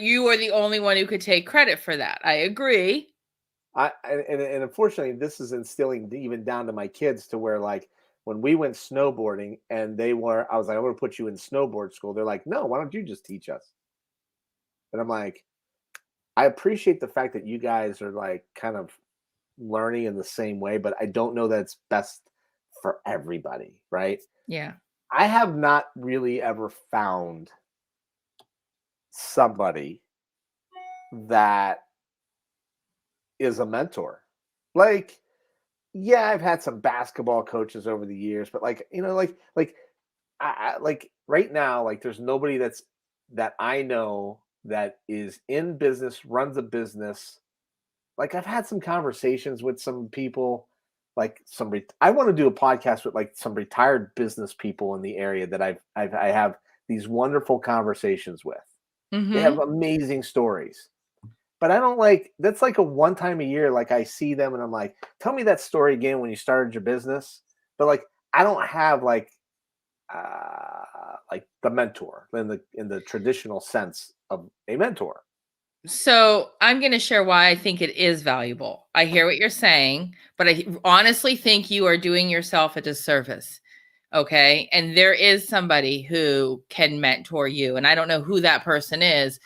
Speaker 1: you are the only one who could take credit for that. I agree.
Speaker 2: And unfortunately, this is instilling even down to my kids, to where when we went snowboarding and I was like, I'm going to put you in snowboard school. They're like, no, why don't you just teach us? And I'm like, I appreciate the fact that you guys are kind of learning in the same way, but I don't know that it's best for everybody, right?
Speaker 1: Yeah.
Speaker 2: I have not really ever found somebody that is a mentor. Yeah, I've had some basketball coaches over the years, but I right now, there's nobody that I know that is in business, runs a business. Like I've had some conversations with some people, like I want to do a podcast with like some retired business people in the area that I have these wonderful conversations with. They have
Speaker 1: Mm-hmm.
Speaker 2: amazing stories. But I don't like that's like a one time a year. Like I see them and I'm like, tell me that story again when you started your business. But like I don't have like the mentor in the traditional sense of a mentor.
Speaker 1: So I'm going to share why I think it is valuable. I hear what you're saying, but I honestly think you are doing yourself a disservice. Okay. And there is somebody who can mentor you. And I don't know who that person is,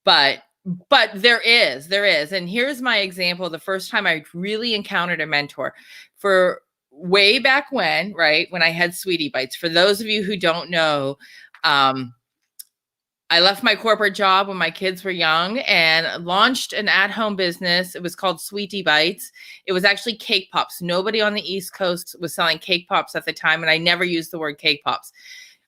Speaker 1: but there is. And here's my example. The first time I really encountered a mentor for way back when, right? When I had Sweetie Bites. For those of you who don't know, I left my corporate job when my kids were young and launched an at-home business. It was called Sweetie Bites. It was actually cake pops. Nobody on the East Coast was selling cake pops at the time, and I never used the word cake pops.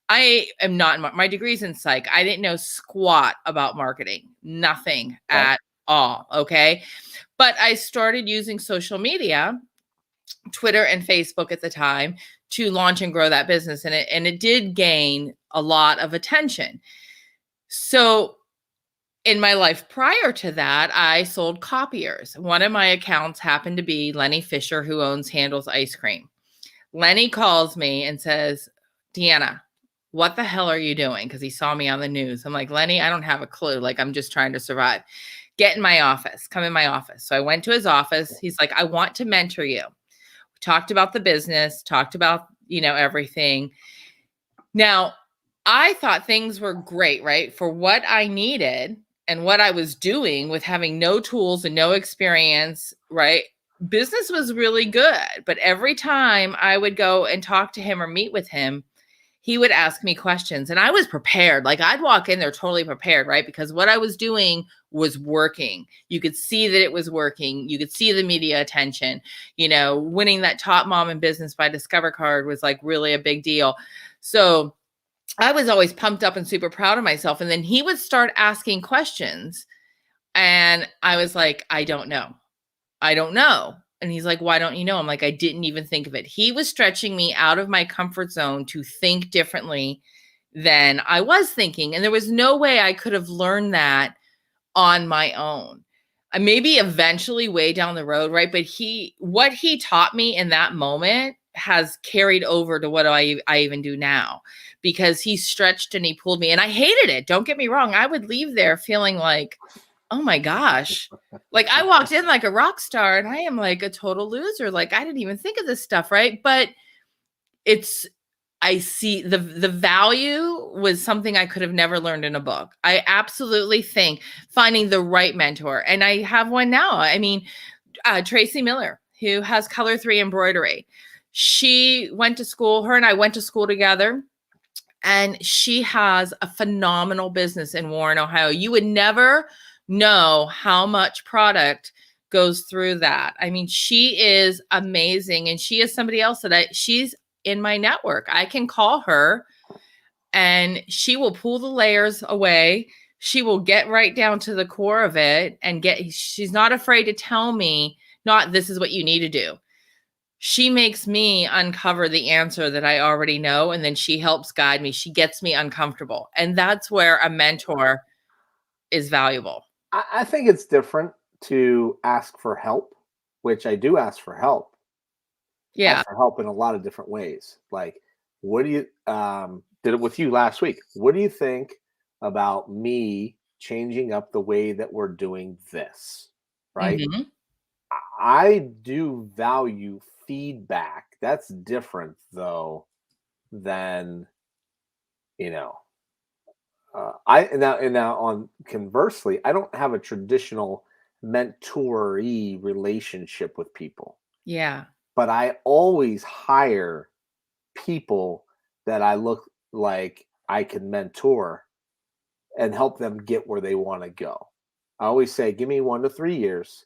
Speaker 1: I am not, my degree's in psych. I didn't know squat about marketing, nothing
Speaker 2: Okay.
Speaker 1: at all. Okay. But I started using social media, Twitter and Facebook at the time, to launch and grow that business. And it did gain a lot of attention. So in my life prior to that, I sold copiers. One of my accounts happened to be Lenny Fisher, who owns Handles Ice Cream. Lenny calls me and says, Deanna, what the hell are you doing? Because he saw me on the news. I'm like, Lenny, I don't have a clue. Like, I'm just trying to survive. Get in my office. Come in my office. So I went to his office. He's like, I want to mentor you. We talked about the business, talked about, everything. Now, I thought things were great, right? For what I needed and what I was doing with having no tools and no experience, right? Business was really good. But every time I would go and talk to him or meet with him, he would ask me questions and I was prepared. Like I'd walk in there totally prepared, right? Because what I was doing was working. You could see that it was working. You could see the media attention. Winning that Top Mom in Business by Discover card was like really a big deal. So I was always pumped up and super proud of myself. And then he would start asking questions. And I was like, I don't know. I don't know. And he's like, why don't you know? I'm like, I didn't even think of it. He was stretching me out of my comfort zone to think differently than I was thinking. And there was no way I could have learned that on my own. Maybe eventually way down the road, right? But what he taught me in that moment has carried over to what I even do now, because he stretched and he pulled me and I hated it. Don't get me wrong. I would leave there feeling like, oh my gosh, like I walked in like a rock star and I am like a total loser. Like I didn't even think of this stuff. Right. But I see the value was something I could have never learned in a book. I absolutely think finding the right mentor, and I have one now. I mean, Tracy Miller, who has Color 3 embroidery. She went to school, her and I went to school together, and she has a phenomenal business in Warren, Ohio. You would never know how much product goes through that. I mean, she is amazing. And she is somebody else that she's in my network. I can call her and she will pull the layers away. She will get right down to the core of it and she's not afraid to tell me, not this is what you need to do. She makes me uncover the answer that I already know. And then she helps guide me. She gets me uncomfortable. And that's where a mentor is valuable.
Speaker 2: I think it's different to ask for help, which I do ask for help.
Speaker 1: Yeah.
Speaker 2: Ask for help in a lot of different ways. Like, what do you did it with you last week? What do you think about me changing up the way that we're doing this? Right.
Speaker 1: Mm-hmm.
Speaker 2: I do value feedback. That's different though than, now on conversely, I don't have a traditional mentoree relationship with people.
Speaker 1: Yeah.
Speaker 2: But I always hire people that I look like I can mentor and help them get where they want to go. I always say, give me 1 to 3 years,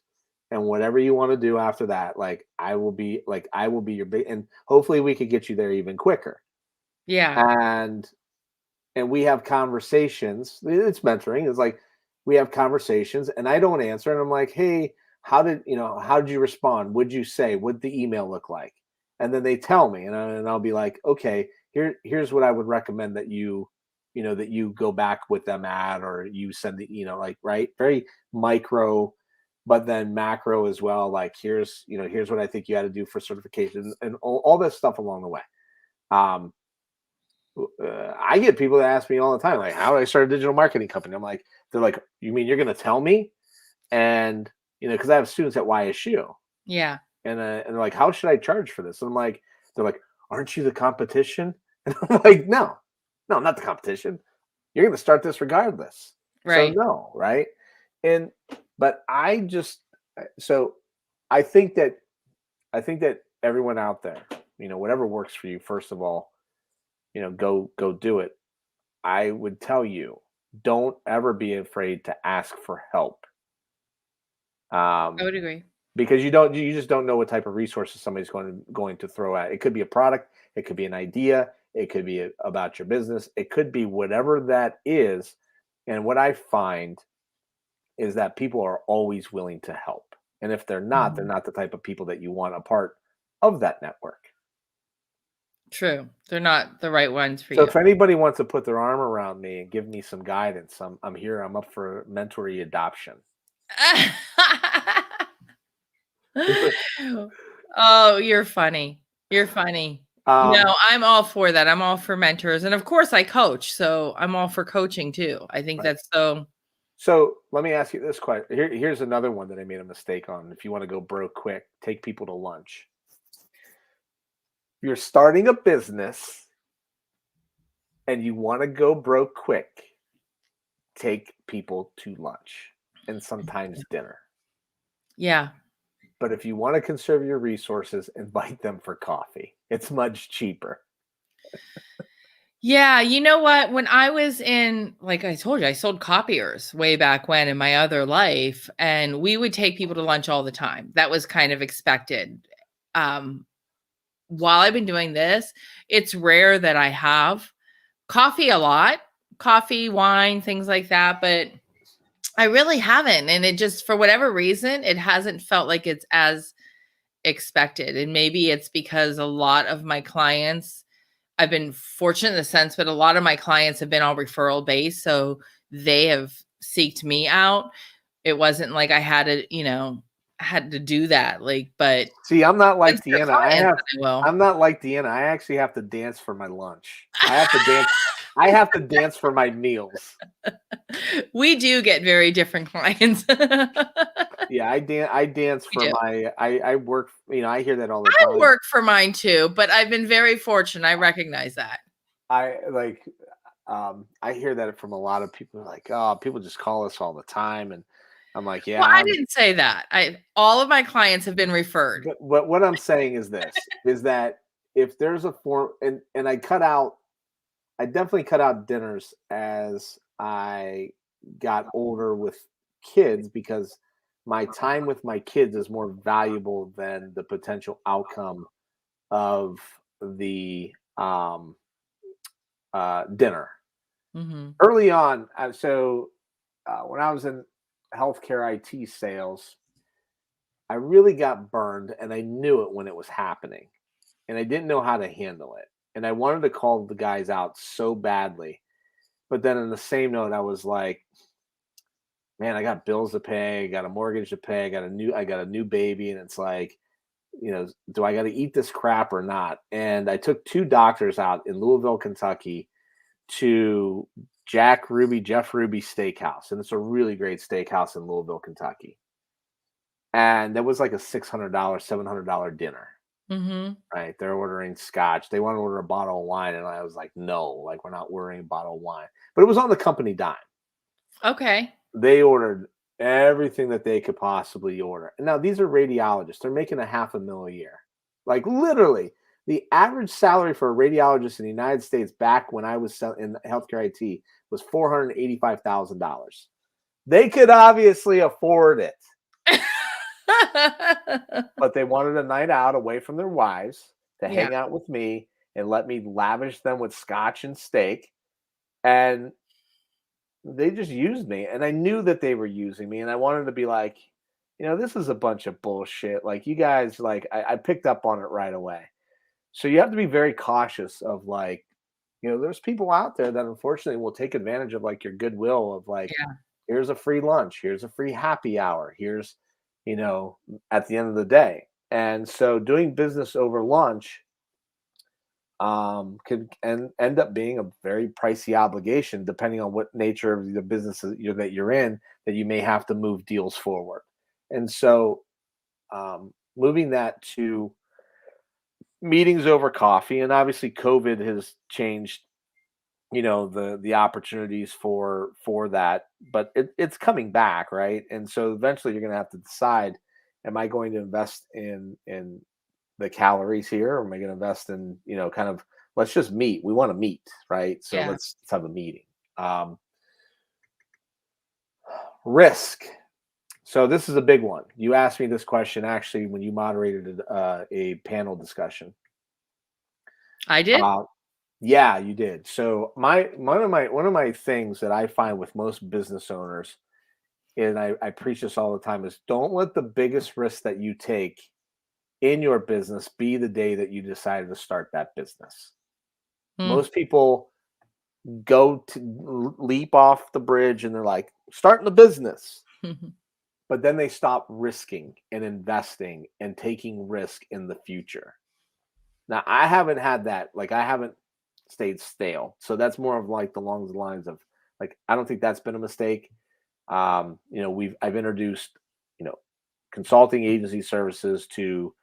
Speaker 2: and whatever you want to do after that, I will be your big, and hopefully we could get you there even quicker.
Speaker 1: Yeah.
Speaker 2: And we have conversations. It's mentoring. It's like, we have conversations and I don't answer. And I'm like, hey, how did you respond? What'd you say? What'd the email look like? And then they tell me, and I'll be like, okay, here's what I would recommend that that you go back with them at, or you send the, like, right, very micro, but then macro as well. Like, here's what I think you had to do for certification and all this stuff along the way. I get people that ask me all the time, like, how do I start a digital marketing company? They're like, you mean you're going to tell me? And, because I have students at YSU.
Speaker 1: Yeah.
Speaker 2: And they're like, how should I charge for this? And they're like, aren't you the competition? And I'm like, no, I'm not the competition. You're going to start this regardless.
Speaker 1: Right.
Speaker 2: So no, right? But so I think that everyone out there, whatever works for you, first of all, go do it. I would tell you, don't ever be afraid to ask for help.
Speaker 1: I would agree.
Speaker 2: Because you just don't know what type of resources somebody's going to throw at. It could be a product, it could be an idea, it could be about your business, it could be whatever that is. And what I find is that people are always willing to help. And if they're not, they're not the type of people that you want a part of that network.
Speaker 1: True. They're not the right ones for
Speaker 2: So
Speaker 1: you.
Speaker 2: if anybody wants to put their arm around me and give me some guidance, I'm here. I'm up for mentoree adoption.
Speaker 1: Oh, you're funny. You're funny. No, I'm all for that. I'm all for mentors. And of course I coach. So I'm all for coaching too. I think
Speaker 2: Right.
Speaker 1: that's so.
Speaker 2: So let me ask you this question. Here's another one that I made a mistake on. If you want to go broke quick, take people to lunch. You're starting a business and you want to go broke quick, take people to lunch and sometimes dinner.
Speaker 1: Yeah.
Speaker 2: But if you want to conserve your resources, invite them for coffee. It's much cheaper.
Speaker 1: Yeah, you know what? When I was like I told you, I sold copiers way back when in my other life, and we would take people to lunch all the time. That was kind of expected. While I've been doing this, it's rare that I have coffee a lot, coffee, wine, things like that, but I really haven't. And it just, for whatever reason, it hasn't felt like it's as expected. And maybe it's because a lot of my clients, I've been fortunate in the sense, but a lot of my clients have been all referral based. So they have seeked me out. It wasn't like I had to do that. But
Speaker 2: see, I'm not like
Speaker 1: since they're
Speaker 2: Deanna.
Speaker 1: clients,
Speaker 2: I'm not like Deanna. I actually have to dance for my lunch. I have to dance. I have to dance for my meals.
Speaker 1: We do get very different clients.
Speaker 2: Yeah, I dance for my. I work. I hear that all the time.
Speaker 1: I work for mine too, but I've been very fortunate. I recognize that.
Speaker 2: I hear that from a lot of people. Like, oh, people just call us all the time, and I'm like, yeah.
Speaker 1: Well, I didn't say that. All of my clients have been referred.
Speaker 2: But what I'm saying is this: is that if there's a form, and I definitely cut out dinners as I got older with kids, because my time with my kids is more valuable than the potential outcome of the dinner.
Speaker 1: Mm-hmm.
Speaker 2: Early on, when I was in healthcare IT sales, I really got burned, and I knew it when it was happening, and I didn't know how to handle it. And I wanted to call the guys out so badly. But then in the same note, I was like, man, I got bills to pay, I got a mortgage to pay, I got a new baby, and it's like, do I got to eat this crap or not? And I took 2 doctors out in Louisville, Kentucky, to Jeff Ruby Steakhouse, and it's a really great steakhouse in Louisville, Kentucky. And that was like a $600, $700 dinner.
Speaker 1: Mm-hmm.
Speaker 2: Right? They're ordering scotch. They want to order a bottle of wine, and I was like, no, like, we're not ordering a bottle of wine. But it was on the company dime.
Speaker 1: Okay.
Speaker 2: They ordered everything that they could possibly order. And now these are radiologists. They're making $500,000 a year. Like, literally, the average salary for a radiologist in the United States back when I was in healthcare IT was $485,000. They could obviously afford it. But they wanted a night out away from their wives to hang out with me and let me lavish them with scotch and steak. And they just used me, and I knew that they were using me, and I wanted to be like, this is a bunch of bullshit. Like, you guys, like, I picked up on it right away. So you have to be very cautious of, like, there's people out there that unfortunately will take advantage of, like, your goodwill of, like,
Speaker 1: Yeah.
Speaker 2: here's a free lunch, here's a free happy hour, here's, at the end of the day. And so doing business over lunch could end up being a very pricey obligation, depending on what nature of the business that you're in, that you may have to move deals forward. And so moving that to meetings over coffee, and obviously COVID has changed, the opportunities for that, but it's coming back, right? And so eventually you're going to have to decide, am I going to invest in the calories here, or am I going to invest in, kind of, let's just meet, we want to meet, right? So
Speaker 1: Yeah.
Speaker 2: let's have a meeting. Risk. So this is a big one. You asked me this question actually when you moderated a panel discussion.
Speaker 1: I did.
Speaker 2: Yeah, you did. So one of my things that I find with most business owners, and I preach this all the time, is don't let the biggest risk that you take in your business be the day that you decided to start that business. Most people go to leap off the bridge and they're like, starting the business. But then they stop risking and investing and taking risk in the future. Now, I haven't had that. Like, I haven't stayed stale. So that's more of like along the lines of, like, I don't think that's been a mistake. I've introduced, consulting agency services to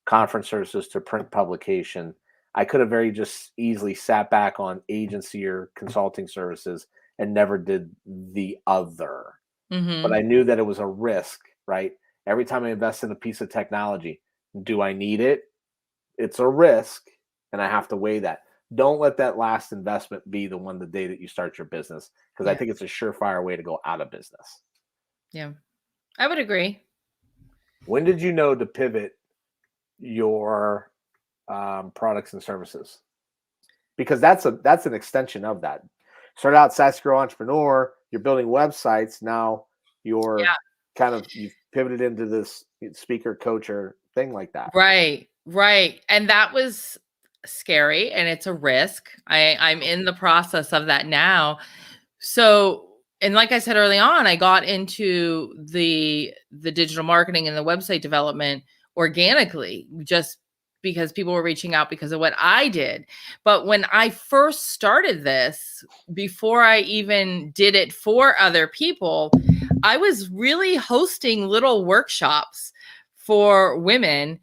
Speaker 2: conference services to print publication. I could have very just easily sat back on agency or consulting services and never did the other. But I knew that it was a risk, right? Every time I invest in a piece of technology, do I need it? It's a risk, and I have to weigh that. Don't let that last investment be the one the day that you start your business, because I think it's a surefire way to go out of business.
Speaker 1: Yeah, I would agree.
Speaker 2: When did you know to pivot your products and services? Because that's an extension of that. Start out Sassy Girl Entrepreneur, you're building websites. Now you're you've pivoted into this speaker, coach, or thing like that.
Speaker 1: Right. And that was scary, and it's a risk. I'm in the process of that now. So, and like I said early on, I got into the digital marketing and the website development organically, just because people were reaching out because of what I did. But when I first started this, before I even did it for other people, I was really hosting little workshops for women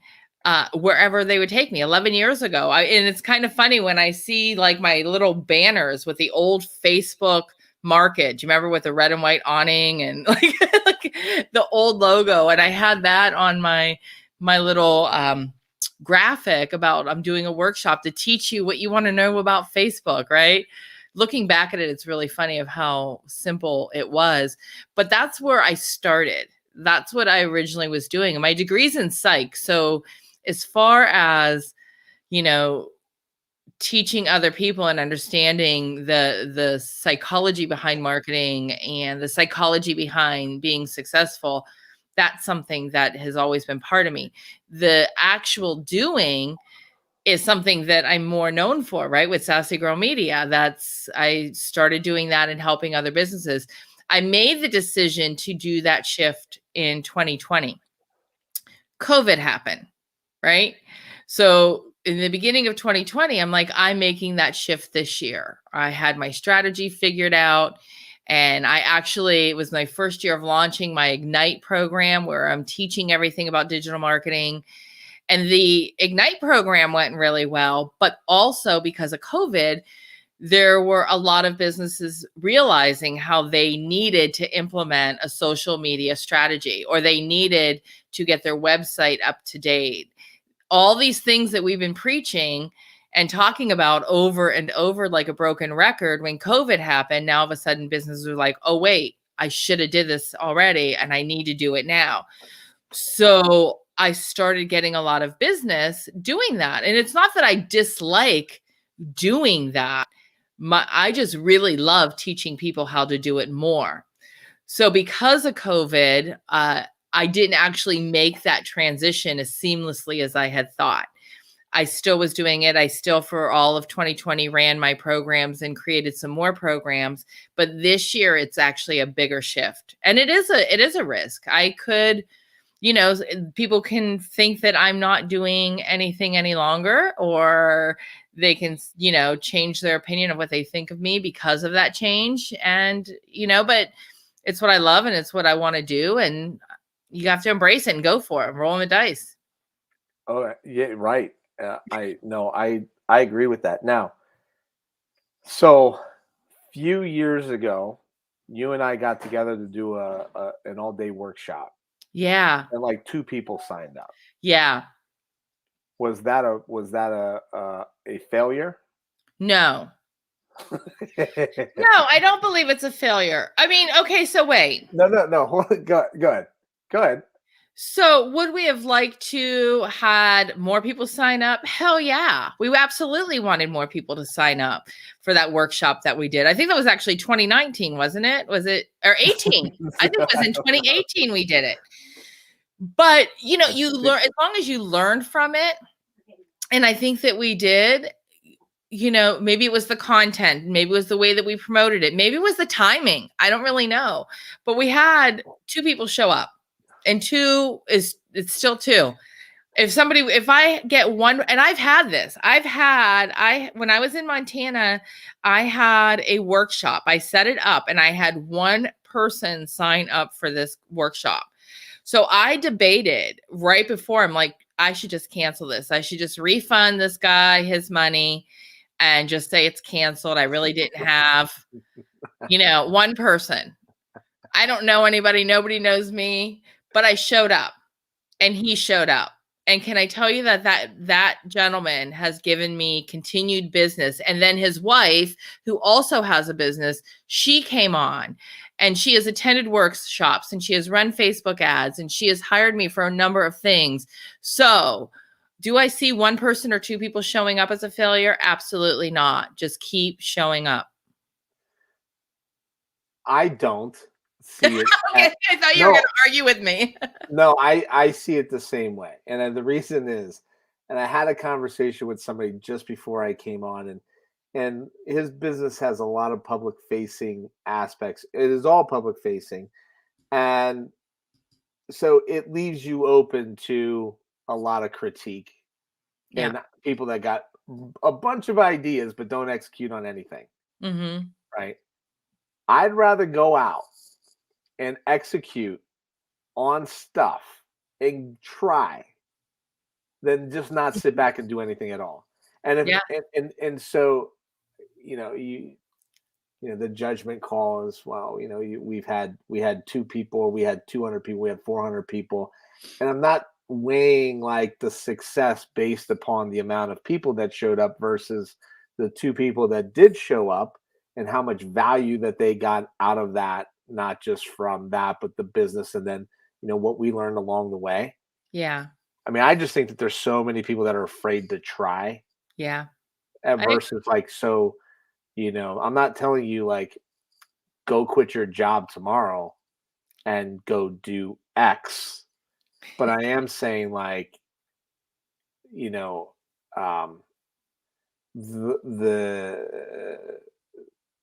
Speaker 1: wherever they would take me 11 years ago. And it's kind of funny when I see like my little banners with the old Facebook Market. Do you remember with the red and white awning and like the old logo? And I had that on my little graphic about I'm doing a workshop to teach you what you want to know about Facebook, right? Looking back at it, it's really funny of how simple it was. But that's where I started. That's what I originally was doing. And my degree's in psych. So as far as, teaching other people and understanding the psychology behind marketing and the psychology behind being successful, that's something that has always been part of me. The actual doing is something that I'm more known for, right? With Sassy Girl Media. I started doing that and helping other businesses. I made the decision to do that shift in 2020. COVID happened, right? So in the beginning of 2020, I'm like, I'm making that shift this year. I had my strategy figured out. And it was my first year of launching my Ignite program, where I'm teaching everything about digital marketing. And the Ignite program went really well. But also because of COVID, there were a lot of businesses realizing how they needed to implement a social media strategy, or they needed to get their website up to date. All these things that we've been preaching and talking about over and over like a broken record. When COVID happened, now all of a sudden businesses are like, oh, wait, I should have did this already and I need to do it now. So I started getting a lot of business doing that. And it's not that I dislike doing that, I just really love teaching people how to do it more. So because of COVID, I didn't actually make that transition as seamlessly as I had thought. I still was doing it. I still, for all of 2020, ran my programs and created some more programs. But this year, it's actually a bigger shift, and it is a risk. I could, people can think that I'm not doing anything any longer, or they can, change their opinion of what they think of me because of that change. And, but it's what I love and it's what I want to do. And you have to embrace it and go for it, rolling the dice.
Speaker 2: Oh, yeah, right. I agree with that. Now, so few years ago, you and I got together to do an all-day workshop,
Speaker 1: Yeah.
Speaker 2: and like 2 people signed up.
Speaker 1: Yeah.
Speaker 2: Was that a failure?
Speaker 1: No. No, I don't believe it's a failure. I mean, okay, so wait.
Speaker 2: No. Hold on, go ahead.
Speaker 1: So would we have liked to had more people sign up? Hell yeah. We absolutely wanted more people to sign up for that workshop that we did. I think that was actually 2019, wasn't it? Was it, or 18? I think it was in 2018 we did it. But, you learn, as long as you learned from it. And I think that we did. Maybe it was the content, maybe it was the way that we promoted it, maybe it was the timing. I don't really know. But we had 2 people show up, and it's still 2. If I get one, and I've had this, when I was in Montana, I had a workshop. I set it up and I had 1 person sign up for this workshop. So I debated right before, I'm like, I should just cancel this. I should just refund this guy his money and just say it's canceled. I really didn't have, 1 person. I don't know anybody. Nobody knows me, but I showed up and he showed up. And can I tell you that gentleman has given me continued business. And then his wife, who also has a business, she came on and she has attended workshops and she has run Facebook ads and she has hired me for a number of things. So do I see 1 person or 2 people showing up as a failure? Absolutely not. Just keep showing up.
Speaker 2: I don't see it.
Speaker 1: Okay, I thought you were going to argue with me.
Speaker 2: No, I see it the same way. And the reason is, and I had a conversation with somebody just before I came on, and his business has a lot of public facing aspects. It is all public facing. And so it leaves you open to a lot of critique and people that got a bunch of ideas but don't execute on anything.
Speaker 1: Mm-hmm.
Speaker 2: Right? I'd rather go out and execute on stuff and try than just not sit back and do anything at all. And if so, the judgment call is, well, we had 2 people, we had 200 people, we had 400 people, and I'm not weighing like the success based upon the amount of people that showed up versus the 2 people that did show up and how much value that they got out of that, not just from that, but the business, and then what we learned along the way.
Speaker 1: Yeah.
Speaker 2: I mean, I just think that there's so many people that are afraid to try.
Speaker 1: Yeah.
Speaker 2: Versus like, so, I'm not telling you like, go quit your job tomorrow and go do X. But I am saying like,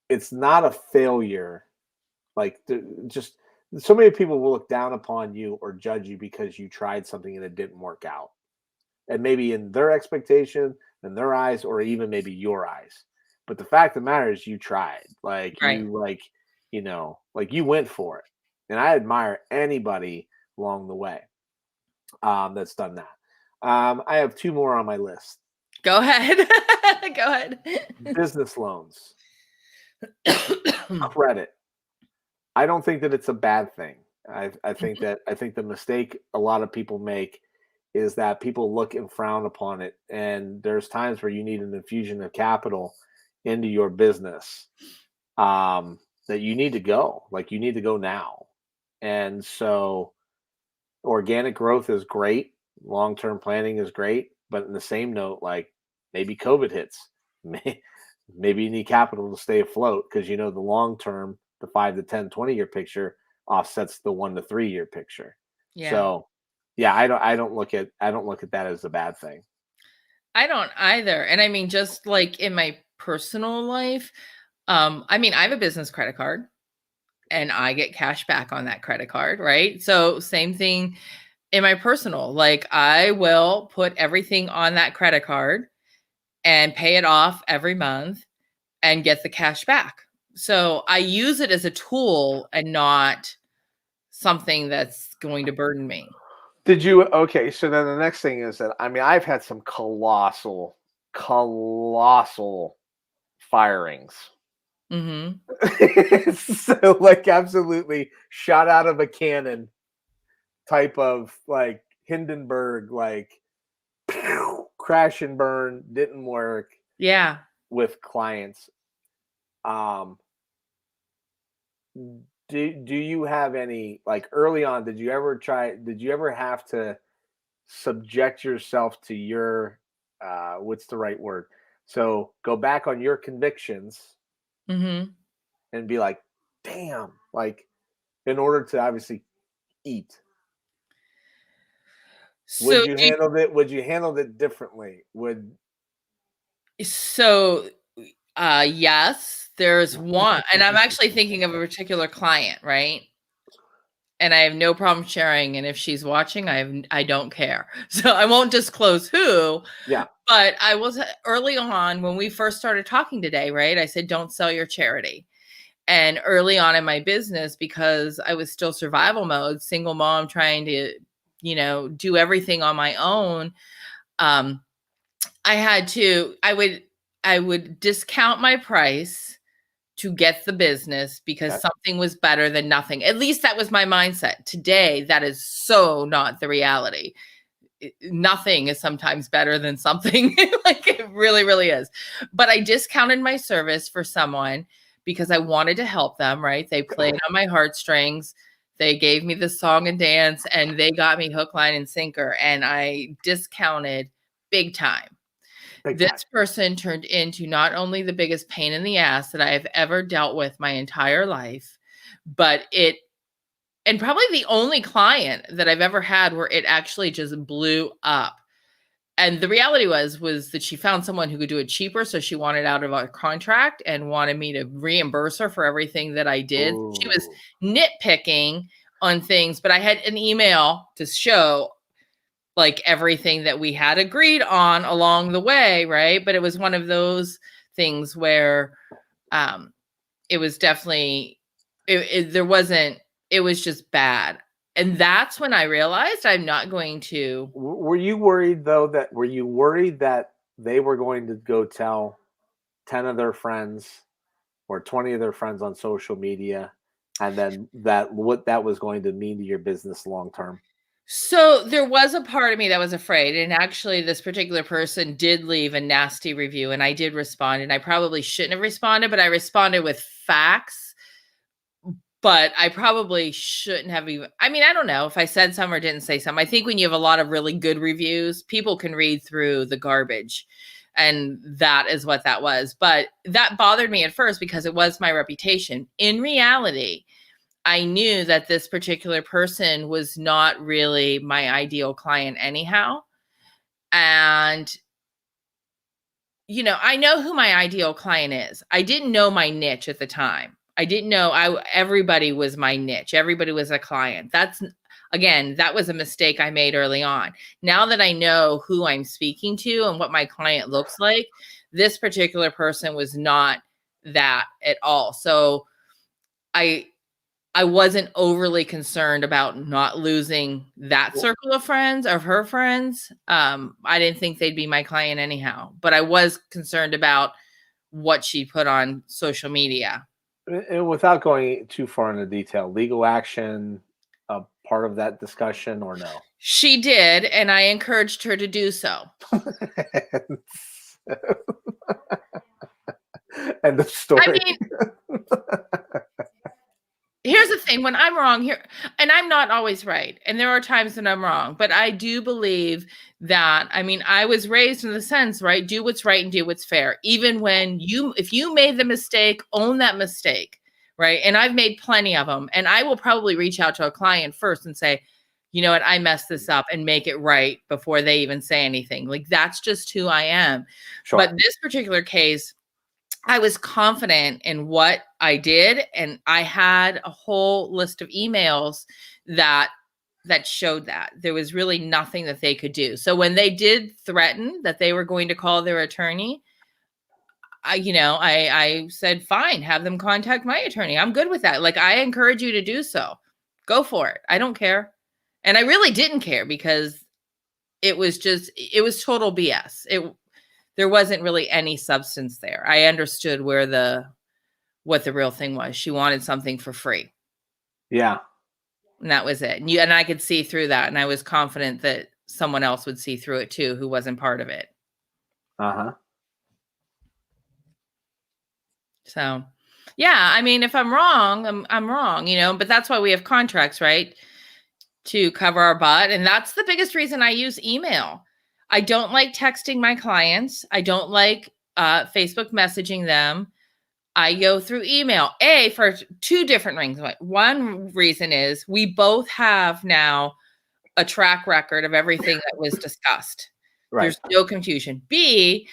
Speaker 2: it's not a failure. Like just so many people will look down upon you or judge you because you tried something and it didn't work out. And maybe in their expectation, in their eyes, or even maybe your eyes. But the fact of the matter is you tried. Like you went for it. And I admire anybody along the way that's done that. I have 2 more on my list.
Speaker 1: Go ahead. Go ahead.
Speaker 2: Business loans. Credit. I don't think that it's a bad thing. I think the mistake a lot of people make is that people look and frown upon it. And there's times where you need an infusion of capital into your business that you need to go. Like you need to go now. And so organic growth is great. Long-term planning is great. But in the same note, like maybe COVID hits. maybe you need capital to stay afloat because the long term, the 5 to 10, 20-year picture offsets the 1 to 3-year picture.
Speaker 1: Yeah.
Speaker 2: So yeah, I don't look at that as a bad thing.
Speaker 1: I don't either. And I mean, just like in my personal life, I mean, I have a business credit card and I get cash back on that credit card, right? So same thing in my personal, like I will put everything on that credit card and pay it off every month and get the cash back. So I use it as a tool and not something that's going to burden me.
Speaker 2: Okay, so then the next thing is that I've had some colossal firings.
Speaker 1: Mhm.
Speaker 2: So like absolutely shot out of a cannon type of like Hindenburg, like crash and burn, didn't work
Speaker 1: Yeah.
Speaker 2: with clients. Um, do you have any, like, early on, did you ever have to subject yourself to your what's the right word? So go back on your convictions
Speaker 1: Mhm.
Speaker 2: and be like, damn, like in order to obviously eat.
Speaker 1: So do
Speaker 2: Would you handle it differently? Would
Speaker 1: so yes, there's one, and I'm actually thinking of a particular client, right? And I have no problem sharing, and if she's watching, I don't care. So I won't disclose who,
Speaker 2: yeah.
Speaker 1: but I was early on when we first started talking today, right? I said don't sell your charity. And early on in my business, because I was still survival mode, single mom trying to, do everything on my own, um I would discount my price to get the business because
Speaker 2: Okay.
Speaker 1: something was better than nothing. At least that was my mindset. Today, that is so not the reality. Nothing is sometimes better than something. Like it really, really is. But I discounted my service for someone because I wanted to help them, right? They played on my heartstrings. They gave me the song and dance and they got me hook, line, and sinker. And I discounted big time.
Speaker 2: Big time.
Speaker 1: This person turned into not only the biggest pain in the ass that I have ever dealt with my entire life, but and probably the only client that I've ever had where it actually just blew up. And the reality was that she found someone who could do it cheaper, so she wanted out of our contract and wanted me to reimburse her for everything that I did. She was
Speaker 2: Ooh.
Speaker 1: nitpicking on things, but I had an email to show like everything that we had agreed on along the way, right? But it was one of those things where um it was definitely there wasn't, it was just bad. And that's when I realized I'm not going to.
Speaker 2: Were you worried though that they were going to go tell 10 of their friends or 20 of their friends on social media, and then that what that was going to mean to your business long term?
Speaker 1: So there was a part of me that was afraid. And actually, this particular person did leave a nasty review, and I did respond. And I probably shouldn't have responded, but I responded with facts. But I probably shouldn't have even. I mean, I don't know if I said some or didn't say some. I think when you have a lot of really good reviews, people can read through the garbage. And that is what that was. But that bothered me at first because it was my reputation. In reality, I knew that this particular person was not really my ideal client anyhow. And, I know who my ideal client is. I didn't know my niche at the time. I didn't know everybody was my niche. Everybody was a client. Again, that was a mistake I made early on. Now that I know who I'm speaking to and what my client looks like, this particular person was not that at all. So I I wasn't overly concerned about not losing that
Speaker 2: Well,
Speaker 1: circle of friends, of her friends. I didn't think they'd be my client anyhow, but I was concerned about what she put on social media.
Speaker 2: and without going too far into detail, legal action a part of that discussion or no?
Speaker 1: She did, and I encouraged her to do so.
Speaker 2: End of
Speaker 1: I
Speaker 2: story.
Speaker 1: mean, here's the thing, when I'm wrong here, and I'm not always right, and there are times when I'm wrong, but I do believe that, I mean, I was raised in the sense, right? Do what's right and do what's fair. Even when if you made the mistake, own that mistake, right? And I've made plenty of them. And I will probably reach out to a client first and say, you know what, I messed this up, and make it right before they even say anything. Like, that's just who I am.
Speaker 2: Sure.
Speaker 1: But this particular case, I was confident in what I did, and I had a whole list of emails that showed that there was really nothing that they could do. So when they did threaten that they were going to call their attorney, I said, fine, have them contact my attorney. I'm good with that. Like, I encourage you to do so. Go for it. I don't care. And I really didn't care, because it was total BS. There wasn't really any substance there. I understood what the real thing was. She wanted something for free.
Speaker 2: Yeah.
Speaker 1: And that was it. And I could see through that. And I was confident that someone else would see through it too, who wasn't part of it.
Speaker 2: Uh-huh.
Speaker 1: So, yeah, I mean, if I'm wrong, I'm wrong, but that's why we have contracts, right? To cover our butt. And that's the biggest reason I use email. I don't like texting my clients. I don't like Facebook messaging them. I go through email. For two different reasons. One reason is we both have now a track record of everything that was discussed. Right. There's no confusion. B,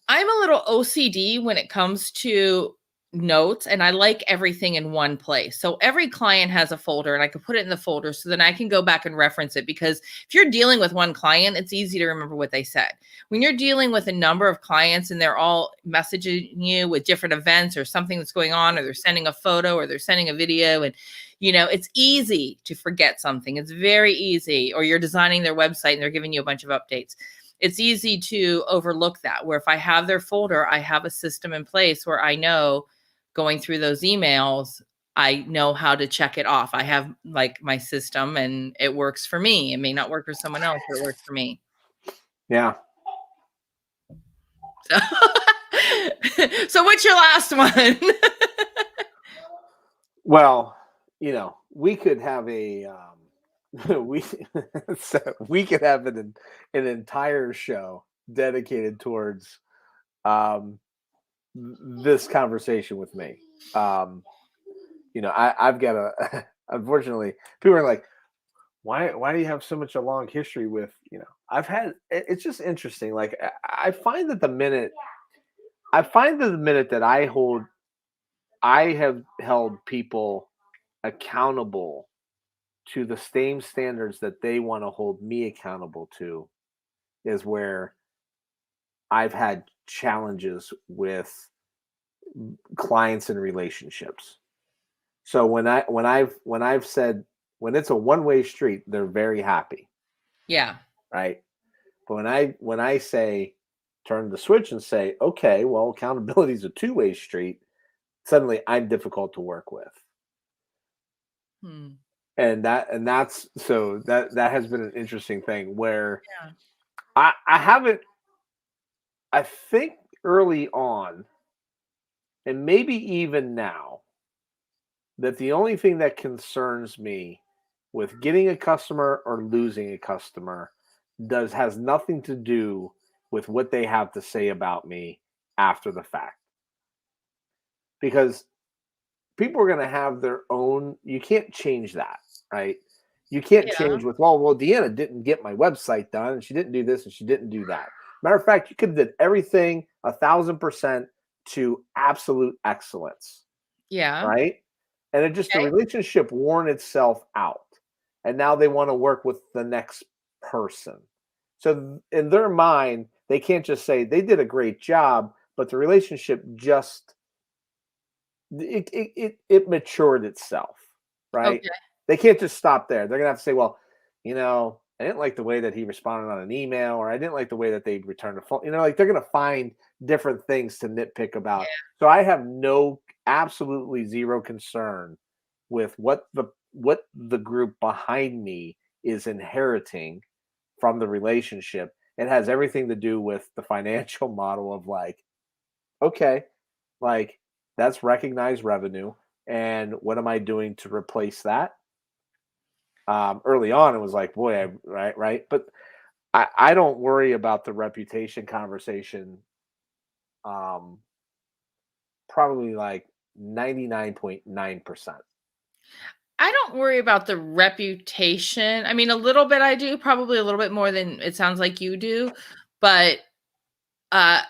Speaker 1: I'm a little OCD when it comes to notes, and I like everything in one place. So every client has a folder, and I can put it in the folder so then I can go back and reference it, because if you're dealing with one client, it's easy to remember what they said. When you're dealing with a number of clients and they're all messaging you with different events or something that's going on, or they're sending a photo or they're sending a video, and it's easy to forget something. It's very easy. Or you're designing their website and they're giving you a bunch of updates. It's easy to overlook that, where if I have their folder, I have a system in place where I know, going through those emails, I know how to check it off. I have like my system, and it works for me. It may not work for someone else, but it works for me.
Speaker 2: Yeah.
Speaker 1: So what's your last one?
Speaker 2: Well, we could have we could have an entire show dedicated towards this conversation with me. I've got unfortunately, people are like, why do you have so much a long history with, it's just interesting. Like, I find that the minute that I have held people accountable to the same standards that they want to hold me accountable to, is where I've had challenges with clients and relationships. So when I've said, when it's a one-way street, they're very happy.
Speaker 1: Yeah.
Speaker 2: Right. But when I say, turn the switch and say, okay, well, accountability is a two-way street, suddenly I'm difficult to work with. And that's so that has been an interesting thing where I haven't, I think early on, and maybe even now, that the only thing that concerns me with getting a customer or losing a customer has nothing to do with what they have to say about me after the fact. Because people are going to have their own, you can't change that, right? You can't change with, well, Deanna didn't get my website done, and she didn't do this, and she didn't do that. Matter of fact, you could have did everything 1,000% to absolute excellence.
Speaker 1: Yeah.
Speaker 2: Right? And it just, the relationship worn itself out. And now they want to work with the next person. So in their mind, they can't just say they did a great job, but the relationship just, it matured itself, right? Okay. They can't just stop there. They're going to have to say, well, I didn't like the way that he responded on an email, or I didn't like the way that they returned a phone. Like, they're going to find different things to nitpick about. Yeah. So I have absolutely zero concern with what the group behind me is inheriting from the relationship. It has everything to do with the financial model of, like, okay, like, that's recognized revenue, and what am I doing to replace that? Early on, it was like, boy, right. But I don't worry about the reputation conversation. Um, Probably like 99.9%.
Speaker 1: I don't worry about the reputation. I mean, a little bit I do, probably a little bit more than it sounds like you do, but uh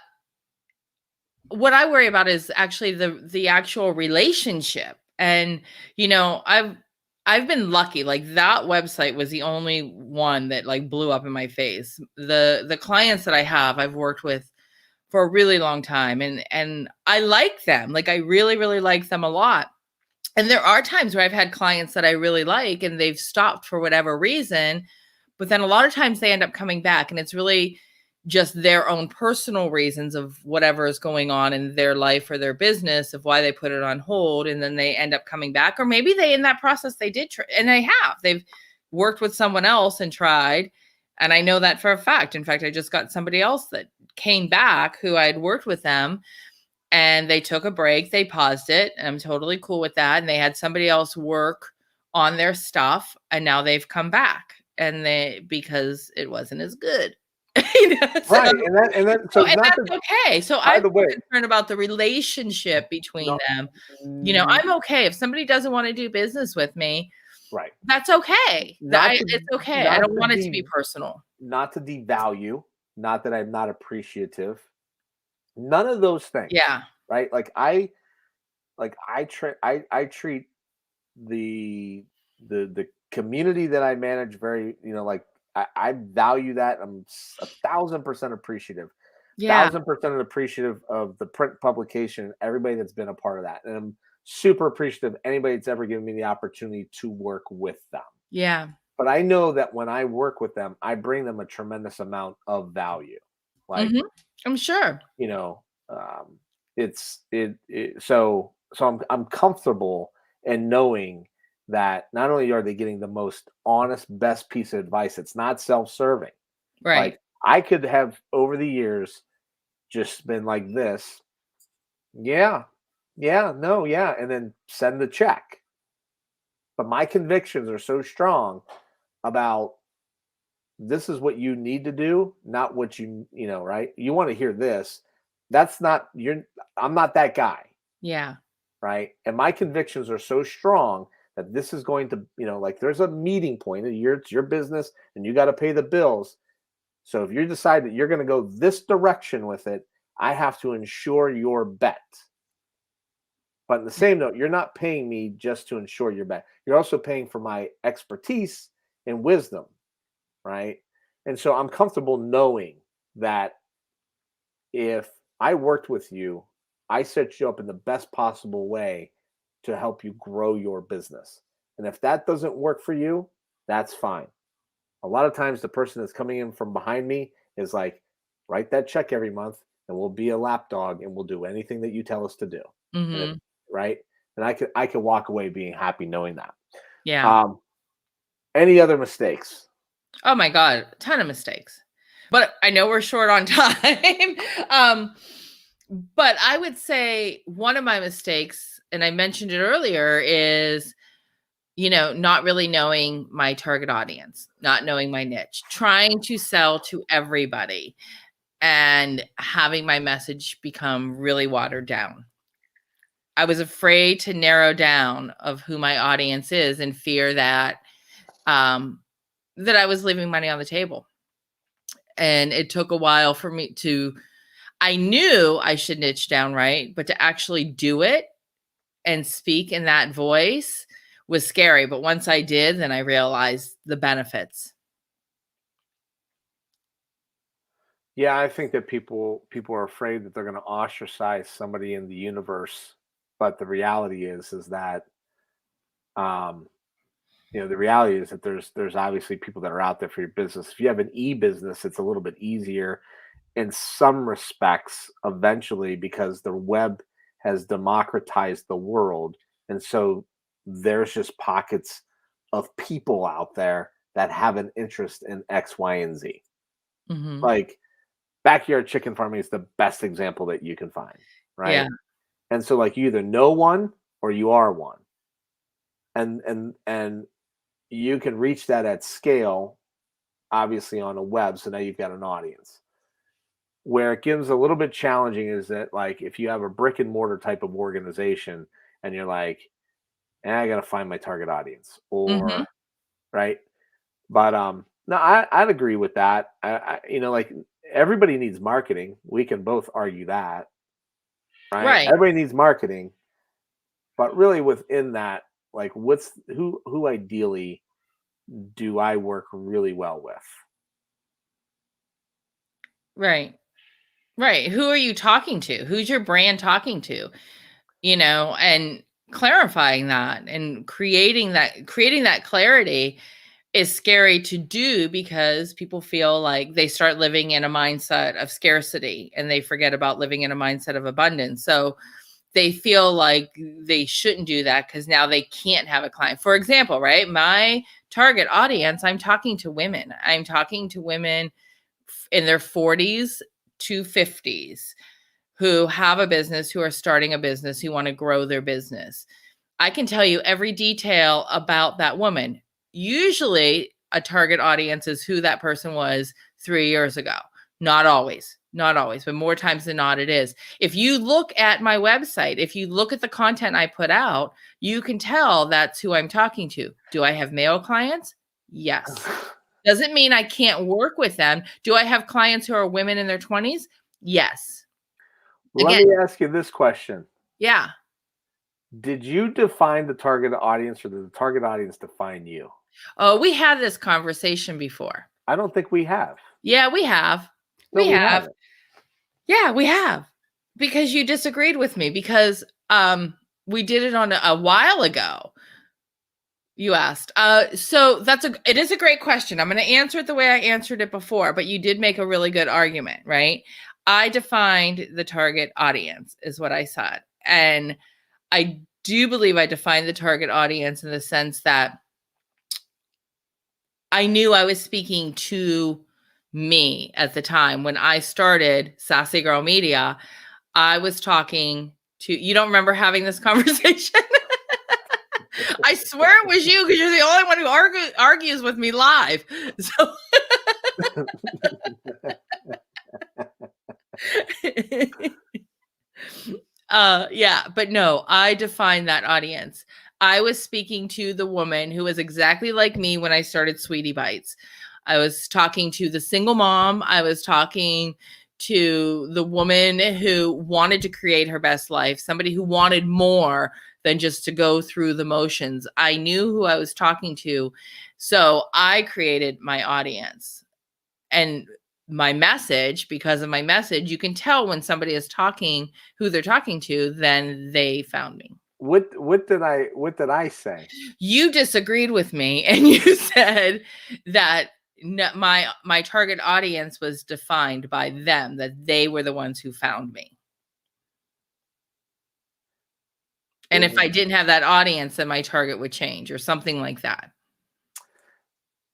Speaker 1: what I worry about is actually the actual relationship. And I've been lucky. Like that website was the only one that like blew up in my face. The clients that I have, I've worked with for a really long time, and I like them. Like I really really like them a lot. And there are times where I've had clients that I really like and they've stopped for whatever reason, but then a lot of times they end up coming back and it's really just their own personal reasons of whatever is going on in their life or their business of why they put it on hold, and then they end up coming back. Or maybe they in that process they did and they've worked with someone else and tried, and I know that for a fact. In fact, I just got somebody else that came back who I'd worked with them, and they took a break, they paused it, and I'm totally cool with that, and they had somebody else work on their stuff, and now they've come back, and they because it wasn't as good. So,
Speaker 2: Right, and then so
Speaker 1: and
Speaker 2: not
Speaker 1: that's
Speaker 2: to,
Speaker 1: okay. So
Speaker 2: by
Speaker 1: I'm
Speaker 2: the way,
Speaker 1: concerned about the relationship between
Speaker 2: no,
Speaker 1: them.
Speaker 2: mm,
Speaker 1: I'm okay if somebody doesn't want to do business with me.
Speaker 2: right,
Speaker 1: That's okay.
Speaker 2: not to
Speaker 1: It's okay. I
Speaker 2: not
Speaker 1: don't
Speaker 2: to
Speaker 1: want it to
Speaker 2: de
Speaker 1: be personal.
Speaker 2: not to devalue, not that I'm not appreciative, none of those things,
Speaker 1: Yeah.
Speaker 2: right? I treat the the community that I manage very, like I value that. I'm 1,000% appreciative,
Speaker 1: Yeah.
Speaker 2: 1,000% appreciative of the print publication, everybody that's been a part of that, and I'm super appreciative of anybody that's ever given me the opportunity to work with them.
Speaker 1: Yeah.
Speaker 2: But I know that when I work with them, I bring them a tremendous amount of value. Like,
Speaker 1: Mhm. I'm sure.
Speaker 2: you know, um, so I'm comfortable in knowing that not only are they getting the most honest, best piece of advice, it's not self-serving.
Speaker 1: Right.
Speaker 2: Like I could have over the years just been like this, yeah, yeah, no, yeah, and then send the check. But my convictions are so strong about this is what you need to do, not what right? You want to hear this. That's not you're I'm not that guy,
Speaker 1: Yeah.
Speaker 2: right? And my convictions are so strong that this is going to, like there's a meeting point. It's your business and you got to pay the bills. So if you decide that you're going to go this direction with it, I have to ensure your bet. But in the same note, you're not paying me just to ensure your bet. You're also paying for my expertise and wisdom, right? And so I'm comfortable knowing that if I worked with you, I set you up in the best possible way to help you grow your business. And if that doesn't work for you, that's fine. A lot of times, the person that's coming in from behind me is like, write that check every month and we'll be a lapdog and we'll do anything that you tell us to do. And if,
Speaker 1: Mhm.
Speaker 2: right. And I could walk away being happy knowing that.
Speaker 1: Yeah.
Speaker 2: Um, any other mistakes?
Speaker 1: Oh my god, ton of mistakes. But I know we're short on time. um, but I would say one of my mistakes, and I mentioned it earlier, is not really knowing my target audience, not knowing my niche, trying to sell to everybody and having my message become really watered down. I was afraid to narrow down of who my audience is and fear um that I was leaving money on the table. And it took a while for me I knew I should niche down, right? But to actually do it and speak in that voice was scary. But once I did, then I realized the benefits.
Speaker 2: Yeah, I think that people are afraid that they're going to ostracize somebody in the universe, but the reality is that um, the reality is that there's obviously people that are out there for your business. If you have an e-business, it's a little bit easier in some respects eventually because the web has democratized the world, and so there's just pockets of people out there that have an interest in X, Y, and Z.
Speaker 1: Hmm.
Speaker 2: Like backyard chicken farming is the best example that you can find,
Speaker 1: Yeah.
Speaker 2: right? And so like you either know one or you are one. And you can reach that at scale, obviously on a web. So now you've got an audience. Where it gives a little bit challenging is that, like, if you have a brick and mortar type of organization and you're like, I got to find my target audience,
Speaker 1: Mm-hmm.
Speaker 2: or right. But no, I'd agree with that. Like, everybody needs marketing. We can both argue that, right?
Speaker 1: Right.
Speaker 2: Everybody needs marketing, but really within that, like, who ideally do I work really well with?
Speaker 1: Right. Right. Who are you talking to? Who's your brand talking to? And clarifying that and creating that clarity is scary to do because people feel like they start living in a mindset of scarcity and they forget about living in a mindset of abundance. So they feel like they shouldn't do that because now they can't have a client. For example, right? My target audience, I'm talking to women. I'm talking to women in their 40s to 50s who have a business, who are starting a business, who want to grow their business. I can tell you every detail about that woman. Usually a target audience is who that person was 3 years ago. Not always, but more times than not it is. If you look at my website, if you look at the content I put out, you can tell that's who I'm talking to. Do I have male clients? Yes. Doesn't mean I can't work with them. Do I have clients who are women in their 20s? Yes.
Speaker 2: Let
Speaker 1: Again,
Speaker 2: me ask you this question.
Speaker 1: yeah.
Speaker 2: Did you define the target audience, or did the target audience define you?
Speaker 1: Oh, we had this conversation before.
Speaker 2: I don't think we have.
Speaker 1: Yeah, we have.
Speaker 2: No,
Speaker 1: We
Speaker 2: we
Speaker 1: have.
Speaker 2: haven't.
Speaker 1: Yeah, we have. Because you disagreed with me because we did it on a while ago. You asked. So it is a great question. I'm going to answer it the way I answered it before, but you did make a really good argument, right? I defined the target audience is what I said. And I do believe I defined the target audience in the sense that I knew I was speaking to me at the time. When I started Sassy Girl Media, I was talking to, you don't remember having this conversation? I swear it was you because you're the only one who argues with me live. So yeah, but no, I defined that audience. I was speaking to the woman who was exactly like me when I started Sweetie Bites. I was talking to the single mom. I was talking to the woman who wanted to create her best life, somebody who wanted more than just to go through the motions. I knew who I was talking to. So I created my audience. And my message, because of my message, you can tell when somebody is talking who they're talking to, then they found me.
Speaker 2: What did I say?
Speaker 1: You disagreed with me and you said that my target audience was defined by them, that they were the ones who found me. And if I didn't have that audience, then my target would change or something like that.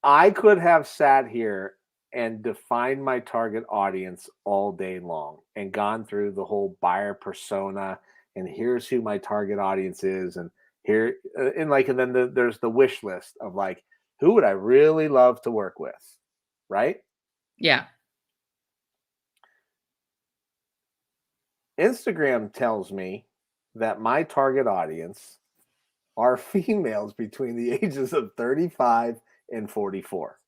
Speaker 2: I could have sat here and defined my target audience all day long and gone through the whole buyer persona, and here's who my target audience is, and here and then there's the wish list of, like, who would I really love to work with, right?
Speaker 1: Yeah.
Speaker 2: Instagram tells me that my target audience are females between the ages of 35 and 44.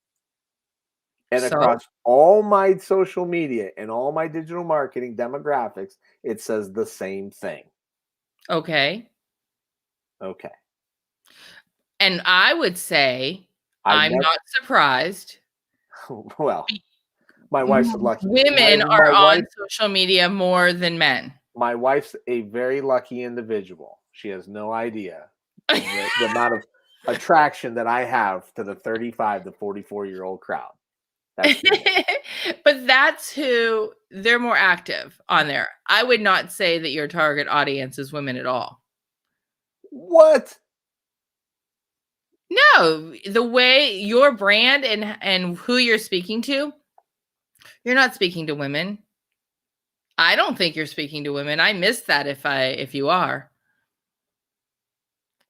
Speaker 2: And
Speaker 1: So,
Speaker 2: across all my social media and all my digital marketing demographics, it says the same thing.
Speaker 1: okay.
Speaker 2: Okay.
Speaker 1: And I would say I'm not surprised.
Speaker 2: Well, my wife's lucky.
Speaker 1: Women are on social media more than men.
Speaker 2: My wife's a very lucky individual. She has no idea the amount of attraction that I have to the 35 to 44-year-old crowd.
Speaker 1: But that's who they're more active on there. I would not say that your target audience is women at all.
Speaker 2: What?
Speaker 1: No, the way your brand and who you're speaking to, you're not speaking to women. I don't think you're speaking to women. I missed that if you are.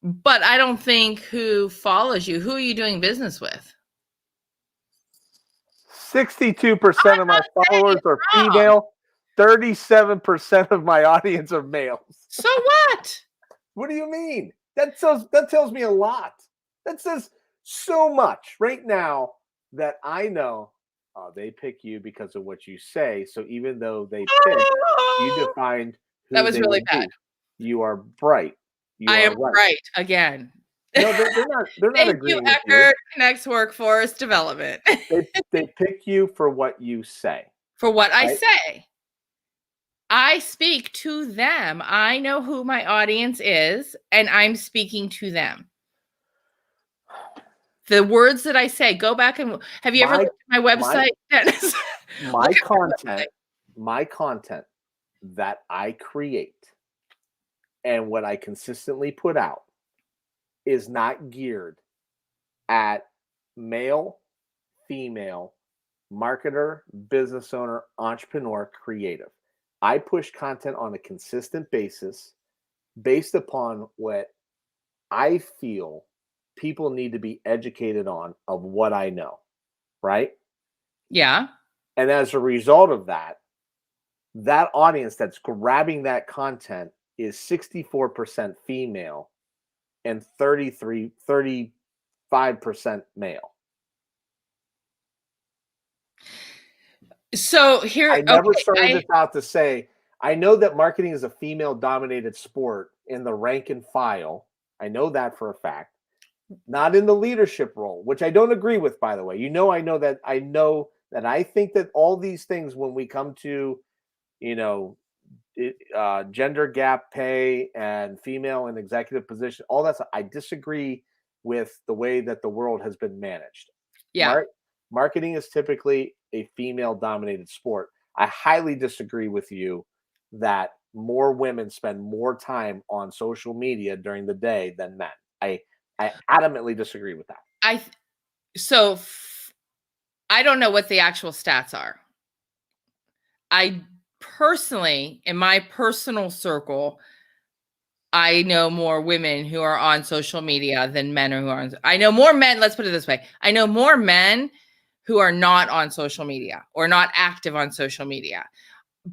Speaker 1: But I don't think who follows you. Who are you doing business with?
Speaker 2: 62% of my followers are
Speaker 1: Wrong.
Speaker 2: female. 37% of my audience are males.
Speaker 1: So what?
Speaker 2: What do you mean? That tells me a lot. That says so much right now that I know they pick you because of what you say. So even though they pick, you defined
Speaker 1: That
Speaker 2: who
Speaker 1: was
Speaker 2: they
Speaker 1: really
Speaker 2: would
Speaker 1: bad.
Speaker 2: be. You are bright. You
Speaker 1: I
Speaker 2: are
Speaker 1: am
Speaker 2: right.
Speaker 1: right again.
Speaker 2: No, they're not
Speaker 1: Thank you,
Speaker 2: agreeing with you.
Speaker 1: Eckert Connects Workforce Development.
Speaker 2: They pick you for what you say.
Speaker 1: For what I
Speaker 2: Right?
Speaker 1: say. I speak to them. I know who my audience is, and I'm speaking to them. The words that I say, go back and have you ever looked at my website, Dennis?
Speaker 2: My content that I create and what I consistently put out is not geared at male, female, marketer, business owner, entrepreneur, creative. I push content on a consistent basis based upon what I feel people need to be educated on of what I know, right?
Speaker 1: Yeah.
Speaker 2: And as a result of that, that audience that's grabbing that content is 64% female and 35% male.
Speaker 1: So here,
Speaker 2: I never
Speaker 1: okay,
Speaker 2: started this out to say, I know that marketing is a female dominated sport in the rank and file. I know that for a fact. Not in the leadership role, which I don't agree with, by the way. I know that I think that all these things, when we come to, gender gap pay and female in executive position, all that stuff, I disagree with the way that the world has been managed.
Speaker 1: yeah.
Speaker 2: Marketing is typically a female dominated sport. I highly disagree with you that more women spend more time on social media during the day than men. I adamantly disagree with that.
Speaker 1: So I don't know what the actual stats are. I personally, in my personal circle, I know more women who are on social media than men who are. I know more men. Let's put it this way: I know more men who are not on social media or not active on social media.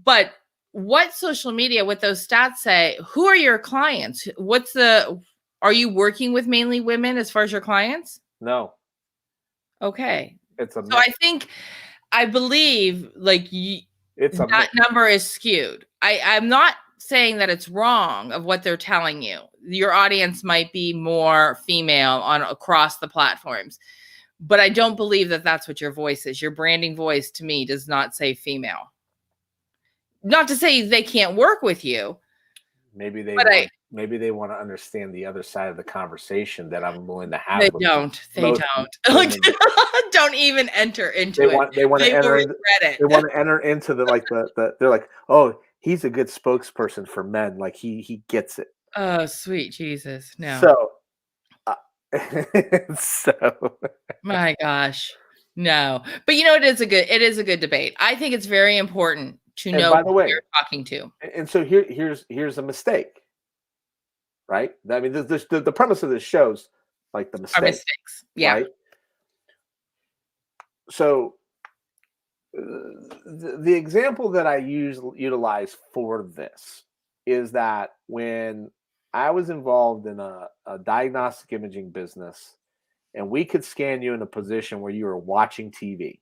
Speaker 1: But what social media, what those stats say, who are your clients? Are you working with mainly women as far as your clients?
Speaker 2: No,
Speaker 1: Okay.
Speaker 2: it's a
Speaker 1: So I believe like
Speaker 2: it's a
Speaker 1: that number is skewed. I'm not saying that it's wrong of what they're telling you. Your audience might be more female on across the platforms, but I don't believe that that's what your voice is. Your branding voice to me does not say female. Not to say they can't work with you.
Speaker 2: Maybe they
Speaker 1: But
Speaker 2: want to understand the other side of the conversation that I'm willing to have
Speaker 1: they
Speaker 2: with
Speaker 1: don't. They
Speaker 2: most
Speaker 1: don't.
Speaker 2: women.
Speaker 1: Don't even enter into it.
Speaker 2: They want to
Speaker 1: They will
Speaker 2: enter
Speaker 1: regret it.
Speaker 2: they want to enter into the they're like, "Oh, he's a good spokesperson for men. Like he gets it."
Speaker 1: Oh, sweet Jesus. No.
Speaker 2: So uh, so
Speaker 1: My gosh. No. But it is a good debate. I think it's very important to
Speaker 2: and
Speaker 1: know
Speaker 2: by the
Speaker 1: who
Speaker 2: way,
Speaker 1: you're talking to.
Speaker 2: and so here's a mistake, right? I mean, the premise of this shows like the
Speaker 1: Our
Speaker 2: mistake,
Speaker 1: mistakes. Yeah.
Speaker 2: right? So the example that I utilize for this is that when I was involved in a diagnostic imaging business, and we could scan you in a position where you were watching TV,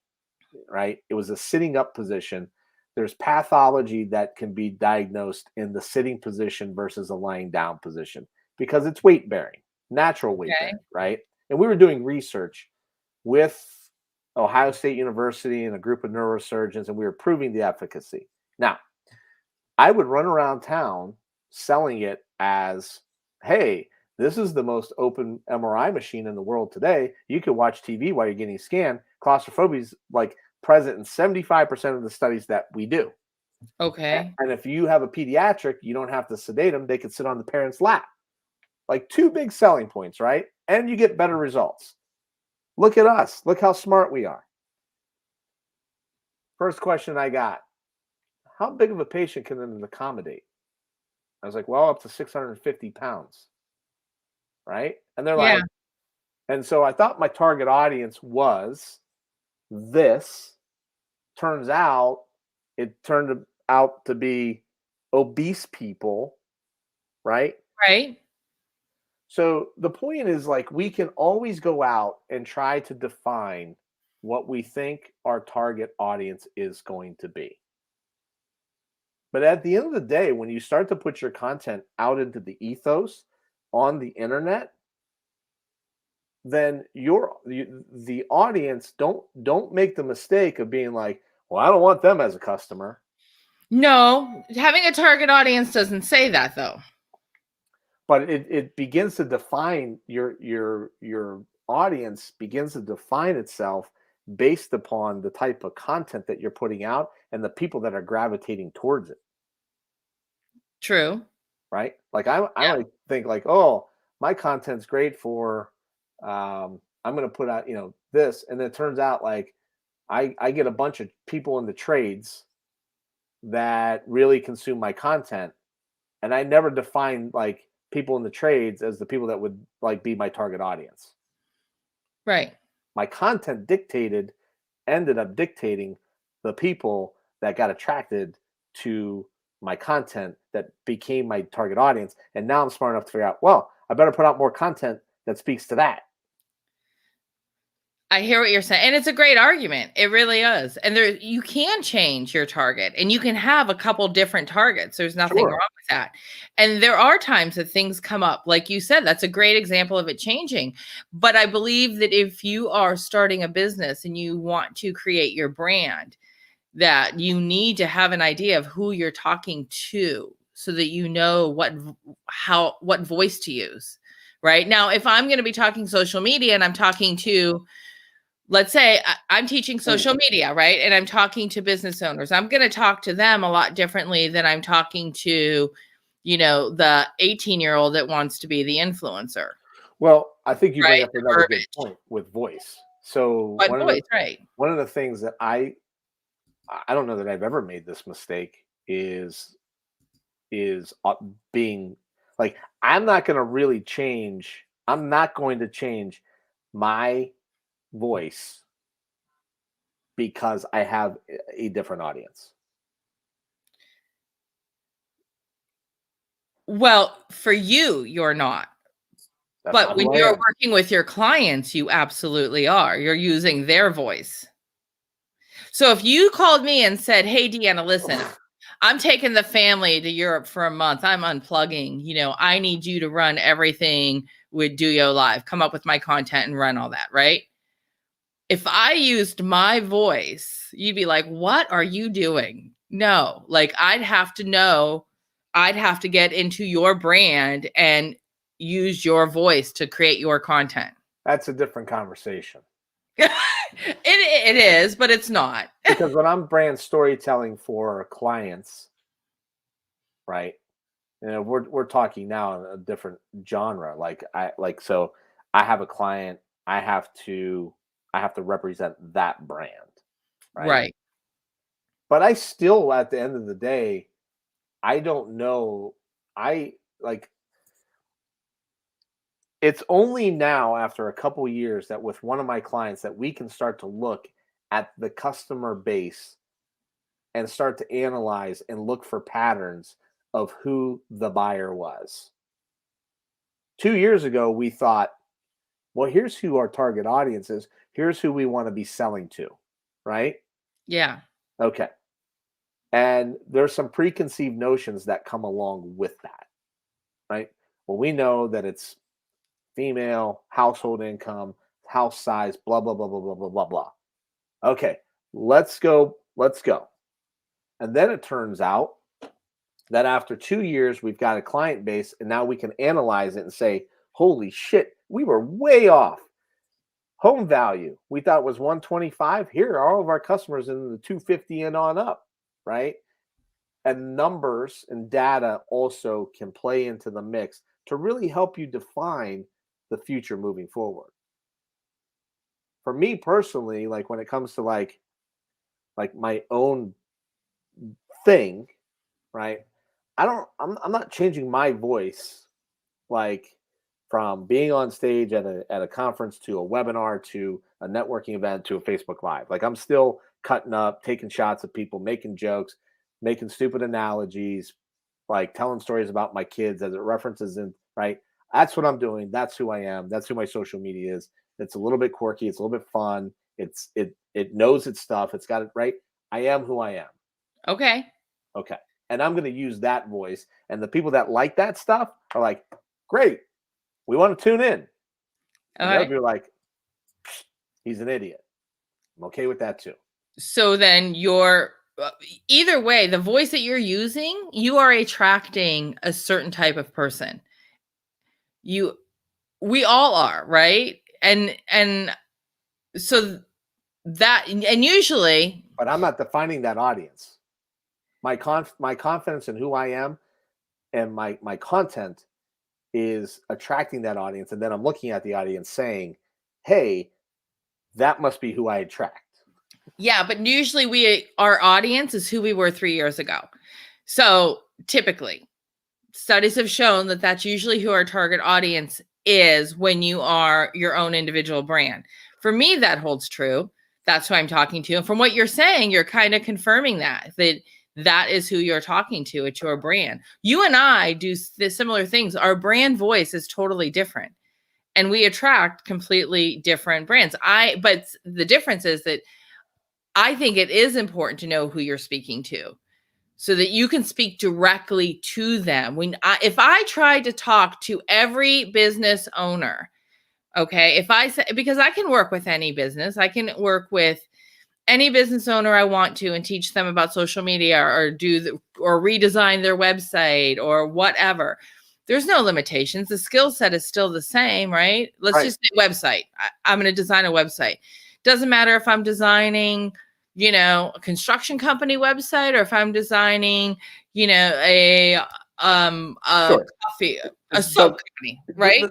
Speaker 2: right? It was a sitting up position. There's pathology that can be diagnosed in the sitting position versus a lying down position because it's weight bearing, natural weight
Speaker 1: Okay.
Speaker 2: bearing, right? And we were doing research with Ohio State University and a group of neurosurgeons, and we were proving the efficacy. Now, I would run around town selling it as, hey, this is the most open MRI machine in the world today. You can watch TV while you're getting scanned. Claustrophobia is like present in 75% of the studies that we do.
Speaker 1: Okay.
Speaker 2: And if you have a pediatric, you don't have to sedate them. They could sit on the parent's lap. Like two big selling points, right? And you get better results. Look at us. Look how smart we are. First question I got, how big of a patient can it accommodate? I was like, well, up to 650 pounds. right? And they're
Speaker 1: Yeah.
Speaker 2: like, and so I thought my target audience was this. Turns out, it turned out to be obese people, right?
Speaker 1: Right.
Speaker 2: So the point is, like, we can always go out and try to define what we think our target audience is going to be. But at the end of the day, when you start to put your content out into the ethos on the internet, then the audience don't make the mistake of being like, well, I don't want them as a customer.
Speaker 1: No, having a target audience doesn't say that though.
Speaker 2: But it begins to define your audience begins to define itself based upon the type of content that you're putting out and the people that are gravitating towards it,
Speaker 1: True.
Speaker 2: right? Like I
Speaker 1: Yeah.
Speaker 2: might think like, oh, my content's great for I'm going to put out, this, and then it turns out like I get a bunch of people in the trades that really consume my content, and I never define like people in the trades as the people that would like be my target audience.
Speaker 1: Right.
Speaker 2: My content ended up dictating the people that got attracted to my content that became my target audience. And now I'm smart enough to figure out, well, I better put out more content that speaks to that.
Speaker 1: I hear what you're saying. And it's a great argument. It really is. And there you can change your target and you can have a couple different targets. There's nothing
Speaker 2: Sure.
Speaker 1: wrong with that. And there are times that things come up. Like you said, that's a great example of it changing. But I believe that if you are starting a business and you want to create your brand, that you need to have an idea of who you're talking to so that you know what voice to use. Right? Now, if I'm going to be talking social media and I'm talking to, let's say I'm teaching
Speaker 2: And
Speaker 1: social media, right? And I'm talking to business owners. I'm going to talk to them a lot differently than I'm talking to, the 18-year-old that wants to be the influencer,
Speaker 2: well, I think you bring
Speaker 1: right?
Speaker 2: up
Speaker 1: The
Speaker 2: another good
Speaker 1: verbiage.
Speaker 2: point with voice. So
Speaker 1: What voice, right?
Speaker 2: one of the things that I don't know that I've ever made this mistake is being like, I'm not going to change my voice because I have a different audience.
Speaker 1: Well, for you, you're not.
Speaker 2: That's
Speaker 1: But
Speaker 2: not
Speaker 1: when
Speaker 2: who I
Speaker 1: you're
Speaker 2: am.
Speaker 1: working with your clients, you absolutely are. You're using their voice. So if you called me and said, "Hey, Deanna, listen, I'm taking the family to Europe for a month. I'm unplugging. I need you to run everything with Duo Live. Come up with my content and run all that, right?" If I used my voice, you'd be like, "What are you doing?" No, like I'd have to know, I'd have to get into your brand and use your voice to create your content.
Speaker 2: That's a different conversation.
Speaker 1: It is, but it's not.
Speaker 2: Because when I'm brand storytelling for clients, right? We're talking now in a different genre. So I have a client, I have to represent that brand, right?
Speaker 1: Right.
Speaker 2: But I still, at the end of the day, I don't know. I like It's only now after a couple years that with one of my clients that we can start to look at the customer base and start to analyze and look for patterns of who the buyer was. 2 years ago, we thought, well, here's who our target audience is. Here's who we want to be selling to, right?
Speaker 1: Yeah.
Speaker 2: Okay. And there's some preconceived notions that come along with that, right? Well, we know that it's female, household income, house size, blah, blah, blah, blah, blah, blah, blah, blah. Okay, let's go. Let's go. And then it turns out that after 2 years, we've got a client base, and now we can analyze it and say, holy shit, we were way off. Home value, we thought was 125. Here are all of our customers in the 250 and on up, right? And numbers and data also can play into the mix to really help you define the future moving forward. For me personally, like when it comes to like my own thing, right? I'm not changing my voice like from being on stage at a conference to a webinar to a networking event to a Facebook Live. Like I'm still cutting up, taking shots of people, making jokes, making stupid analogies, like telling stories about my kids as it references in, right? That's what I'm doing. That's who I am. That's who my social media is. It's a little bit quirky. It's a little bit fun. It knows its stuff. It's got it right. I am who I am.
Speaker 1: Okay.
Speaker 2: Okay. And I'm going to use that voice. And the people that like that stuff are like, great. We want to tune in. And the other people are like, he's an idiot. I'm okay with that too.
Speaker 1: So then either way, the voice that you're using, you are attracting a certain type of person. We all are, right? And so that, and usually,
Speaker 2: but I'm not defining that audience. My confidence in who I am and my content is attracting that audience. And then I'm looking at the audience saying, hey, that must be who I attract.
Speaker 1: Yeah, but usually our audience is who we were 3 years ago. So typically, studies have shown that that's usually who our target audience is when you are your own individual brand. For me, that holds true. That's who I'm talking to. And from what you're saying, you're kind of confirming that is who you're talking to. It's your brand. You and I do similar things. Our brand voice is totally different. And we attract completely different brands. But the difference is that I think it is important to know who you're speaking to so that you can speak directly to them. If I tried to talk to every business owner, okay, if I say, because I can work with any business, I can work with any business owner I want to and teach them about social media or redesign their website or whatever. There's no limitations. The skill set is still the same, right? Let's just say website. I'm going to design a website. Doesn't matter if I'm designing, a construction company website or if I'm designing, a coffee, a soap company, right?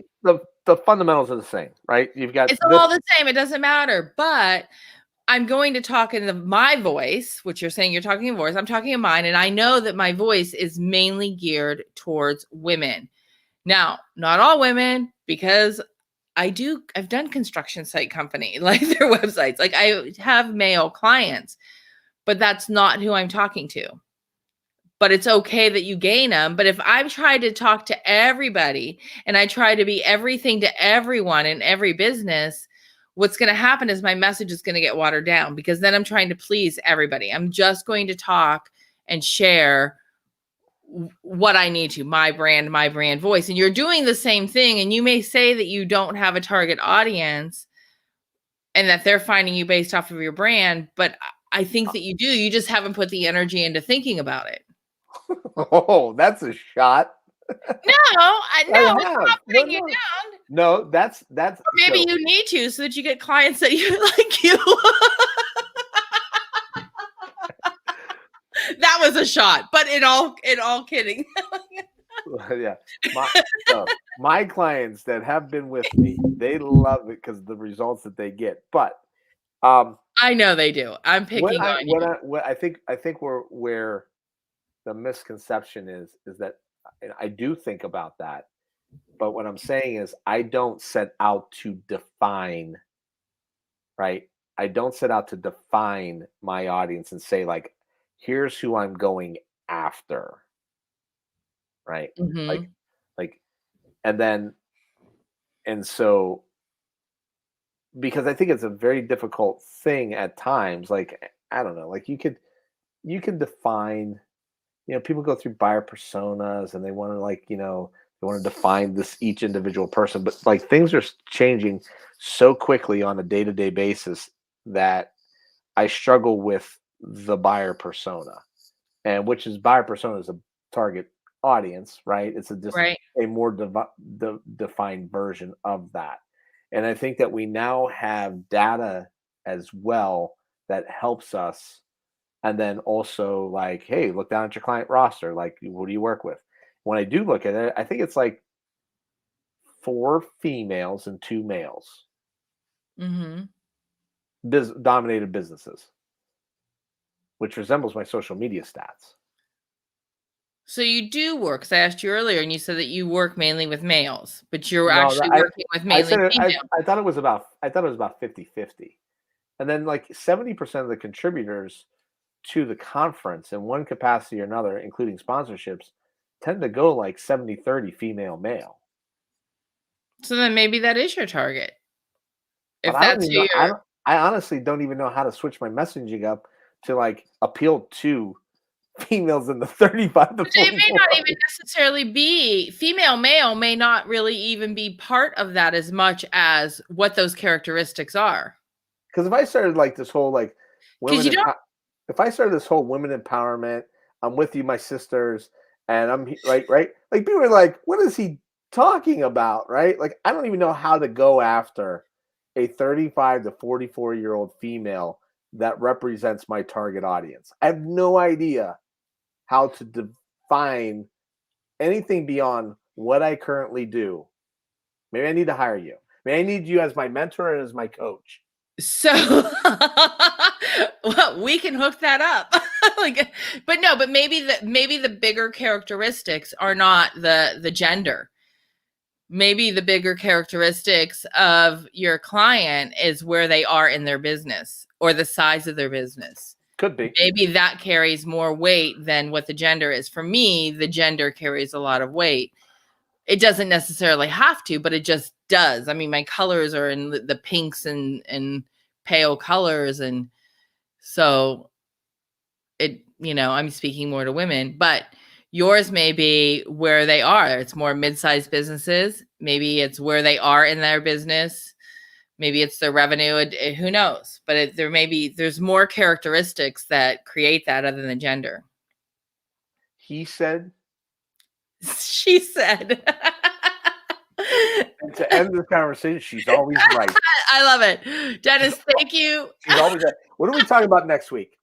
Speaker 2: The fundamentals are the same, right?
Speaker 1: It's all the same. It doesn't matter. But I'm going to talk in my voice, which you're saying you're talking in voice. I'm talking in mine. And I know that my voice is mainly geared towards women. Now, not all women, because I've done construction site company, like their websites. Like I have male clients, but that's not who I'm talking to. But it's okay that you gain them. But if I've tried to talk to everybody and I try to be everything to everyone in every business, what's going to happen is my message is going to get watered down because then I'm trying to please everybody. I'm just going to talk and share what I need to, my brand voice. And you're doing the same thing. And you may say that you don't have a target audience and that they're finding you based off of your brand, but I think that you do. You just haven't put the energy into thinking about it.
Speaker 2: Oh, that's a shot.
Speaker 1: No, it's not putting you down.
Speaker 2: No, that's
Speaker 1: or maybe you need to so that you get clients that you like you. That was a shot, but in all kidding.
Speaker 2: Yeah. My clients that have been with me, they love it because of the results that they get. But
Speaker 1: I know they do. I'm picking on you.
Speaker 2: I think where the misconception is that, and I do think about that, but what I'm saying is I don't set out to define, right? I don't set out to define my audience and say like, here's who I'm going after, right?
Speaker 1: Mm-hmm.
Speaker 2: And so because I think it's a very difficult thing at times, like I don't know, like you can define, people go through buyer personas and they want to they want to define each individual person, but like things are changing so quickly on a day-to-day basis that I struggle with the buyer persona, and buyer persona is a target audience, right? It's a more defined version of that. And I think that we now have data as well that helps us. And then also like, hey, look down at your client roster. Like, what do you work with? When I do look at it, I think it's like 4 females and 2 males.
Speaker 1: Mm-hmm.
Speaker 2: Dominated businesses, which resembles my social media stats.
Speaker 1: So you do work, because I asked you earlier and you said that you work mainly with males, but you're
Speaker 2: No,
Speaker 1: actually working with
Speaker 2: I
Speaker 1: mainly
Speaker 2: said it,
Speaker 1: female.
Speaker 2: I thought it was about 50-50. And then like 70% of the contributors to the conference in one capacity or another, including sponsorships, tend to go like 70-30 female male.
Speaker 1: So then maybe that is your target.
Speaker 2: But
Speaker 1: If
Speaker 2: I don't
Speaker 1: that's
Speaker 2: even
Speaker 1: who
Speaker 2: know.
Speaker 1: you're
Speaker 2: I honestly don't even know how to switch my messaging up to like appeal to females in the 35 to
Speaker 1: They may
Speaker 2: 44.
Speaker 1: not even necessarily be female, male may not really even be part of that as much as what those characteristics are.
Speaker 2: Because if I started like this whole like
Speaker 1: Because
Speaker 2: women,
Speaker 1: you don't,
Speaker 2: if I started this whole women empowerment, I'm with you, my sisters, and I'm like, right, like people are like, what is he talking about, right? Like I don't even know how to go after a 35 to 44-year-old female that represents my target audience. I have no idea how to define anything beyond what I currently do. Maybe I need to hire you. Maybe I need you as my mentor and as my coach.
Speaker 1: so well, we can hook that up. Like, but maybe the bigger characteristics are not the gender. Maybe the bigger characteristics of your client is where they are in their business or the size of their business.
Speaker 2: Could be.
Speaker 1: Maybe that carries more weight than what the gender is. For me, the gender carries a lot of weight. It doesn't necessarily have to, but it just does. I mean, my colors are in the pinks and pale colors. And so I'm speaking more to women, but yours may be where they are. It's more mid-sized businesses. Maybe it's where they are in their business. Maybe it's their revenue. Who knows? But there's more characteristics that create that other than gender.
Speaker 2: He said.
Speaker 1: She said.
Speaker 2: And to end this conversation, she's always right.
Speaker 1: I love it. Dennis, thank you.
Speaker 2: She's always right. What are we talking about next week?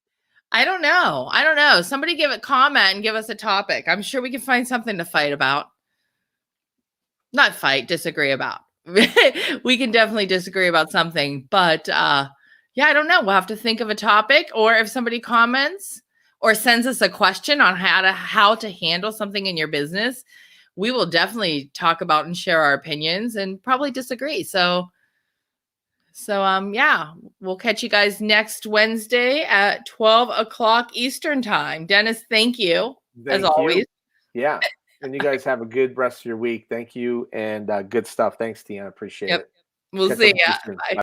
Speaker 1: I don't know. Somebody give a comment and give us a topic. I'm sure we can find something to fight about. Not fight, disagree about. We can definitely disagree about something, but yeah, I don't know. We'll have to think of a topic, or if somebody comments or sends us a question on how to handle something in your business, we will definitely talk about and share our opinions and probably disagree. So yeah, we'll catch you guys next Wednesday at 12 o'clock Eastern time. Dennis, thank you. As always.
Speaker 2: Yeah. And you guys have a good rest of your week. Thank you. And good stuff. Thanks, Deanna. Appreciate it.
Speaker 1: We'll see ya. Bye.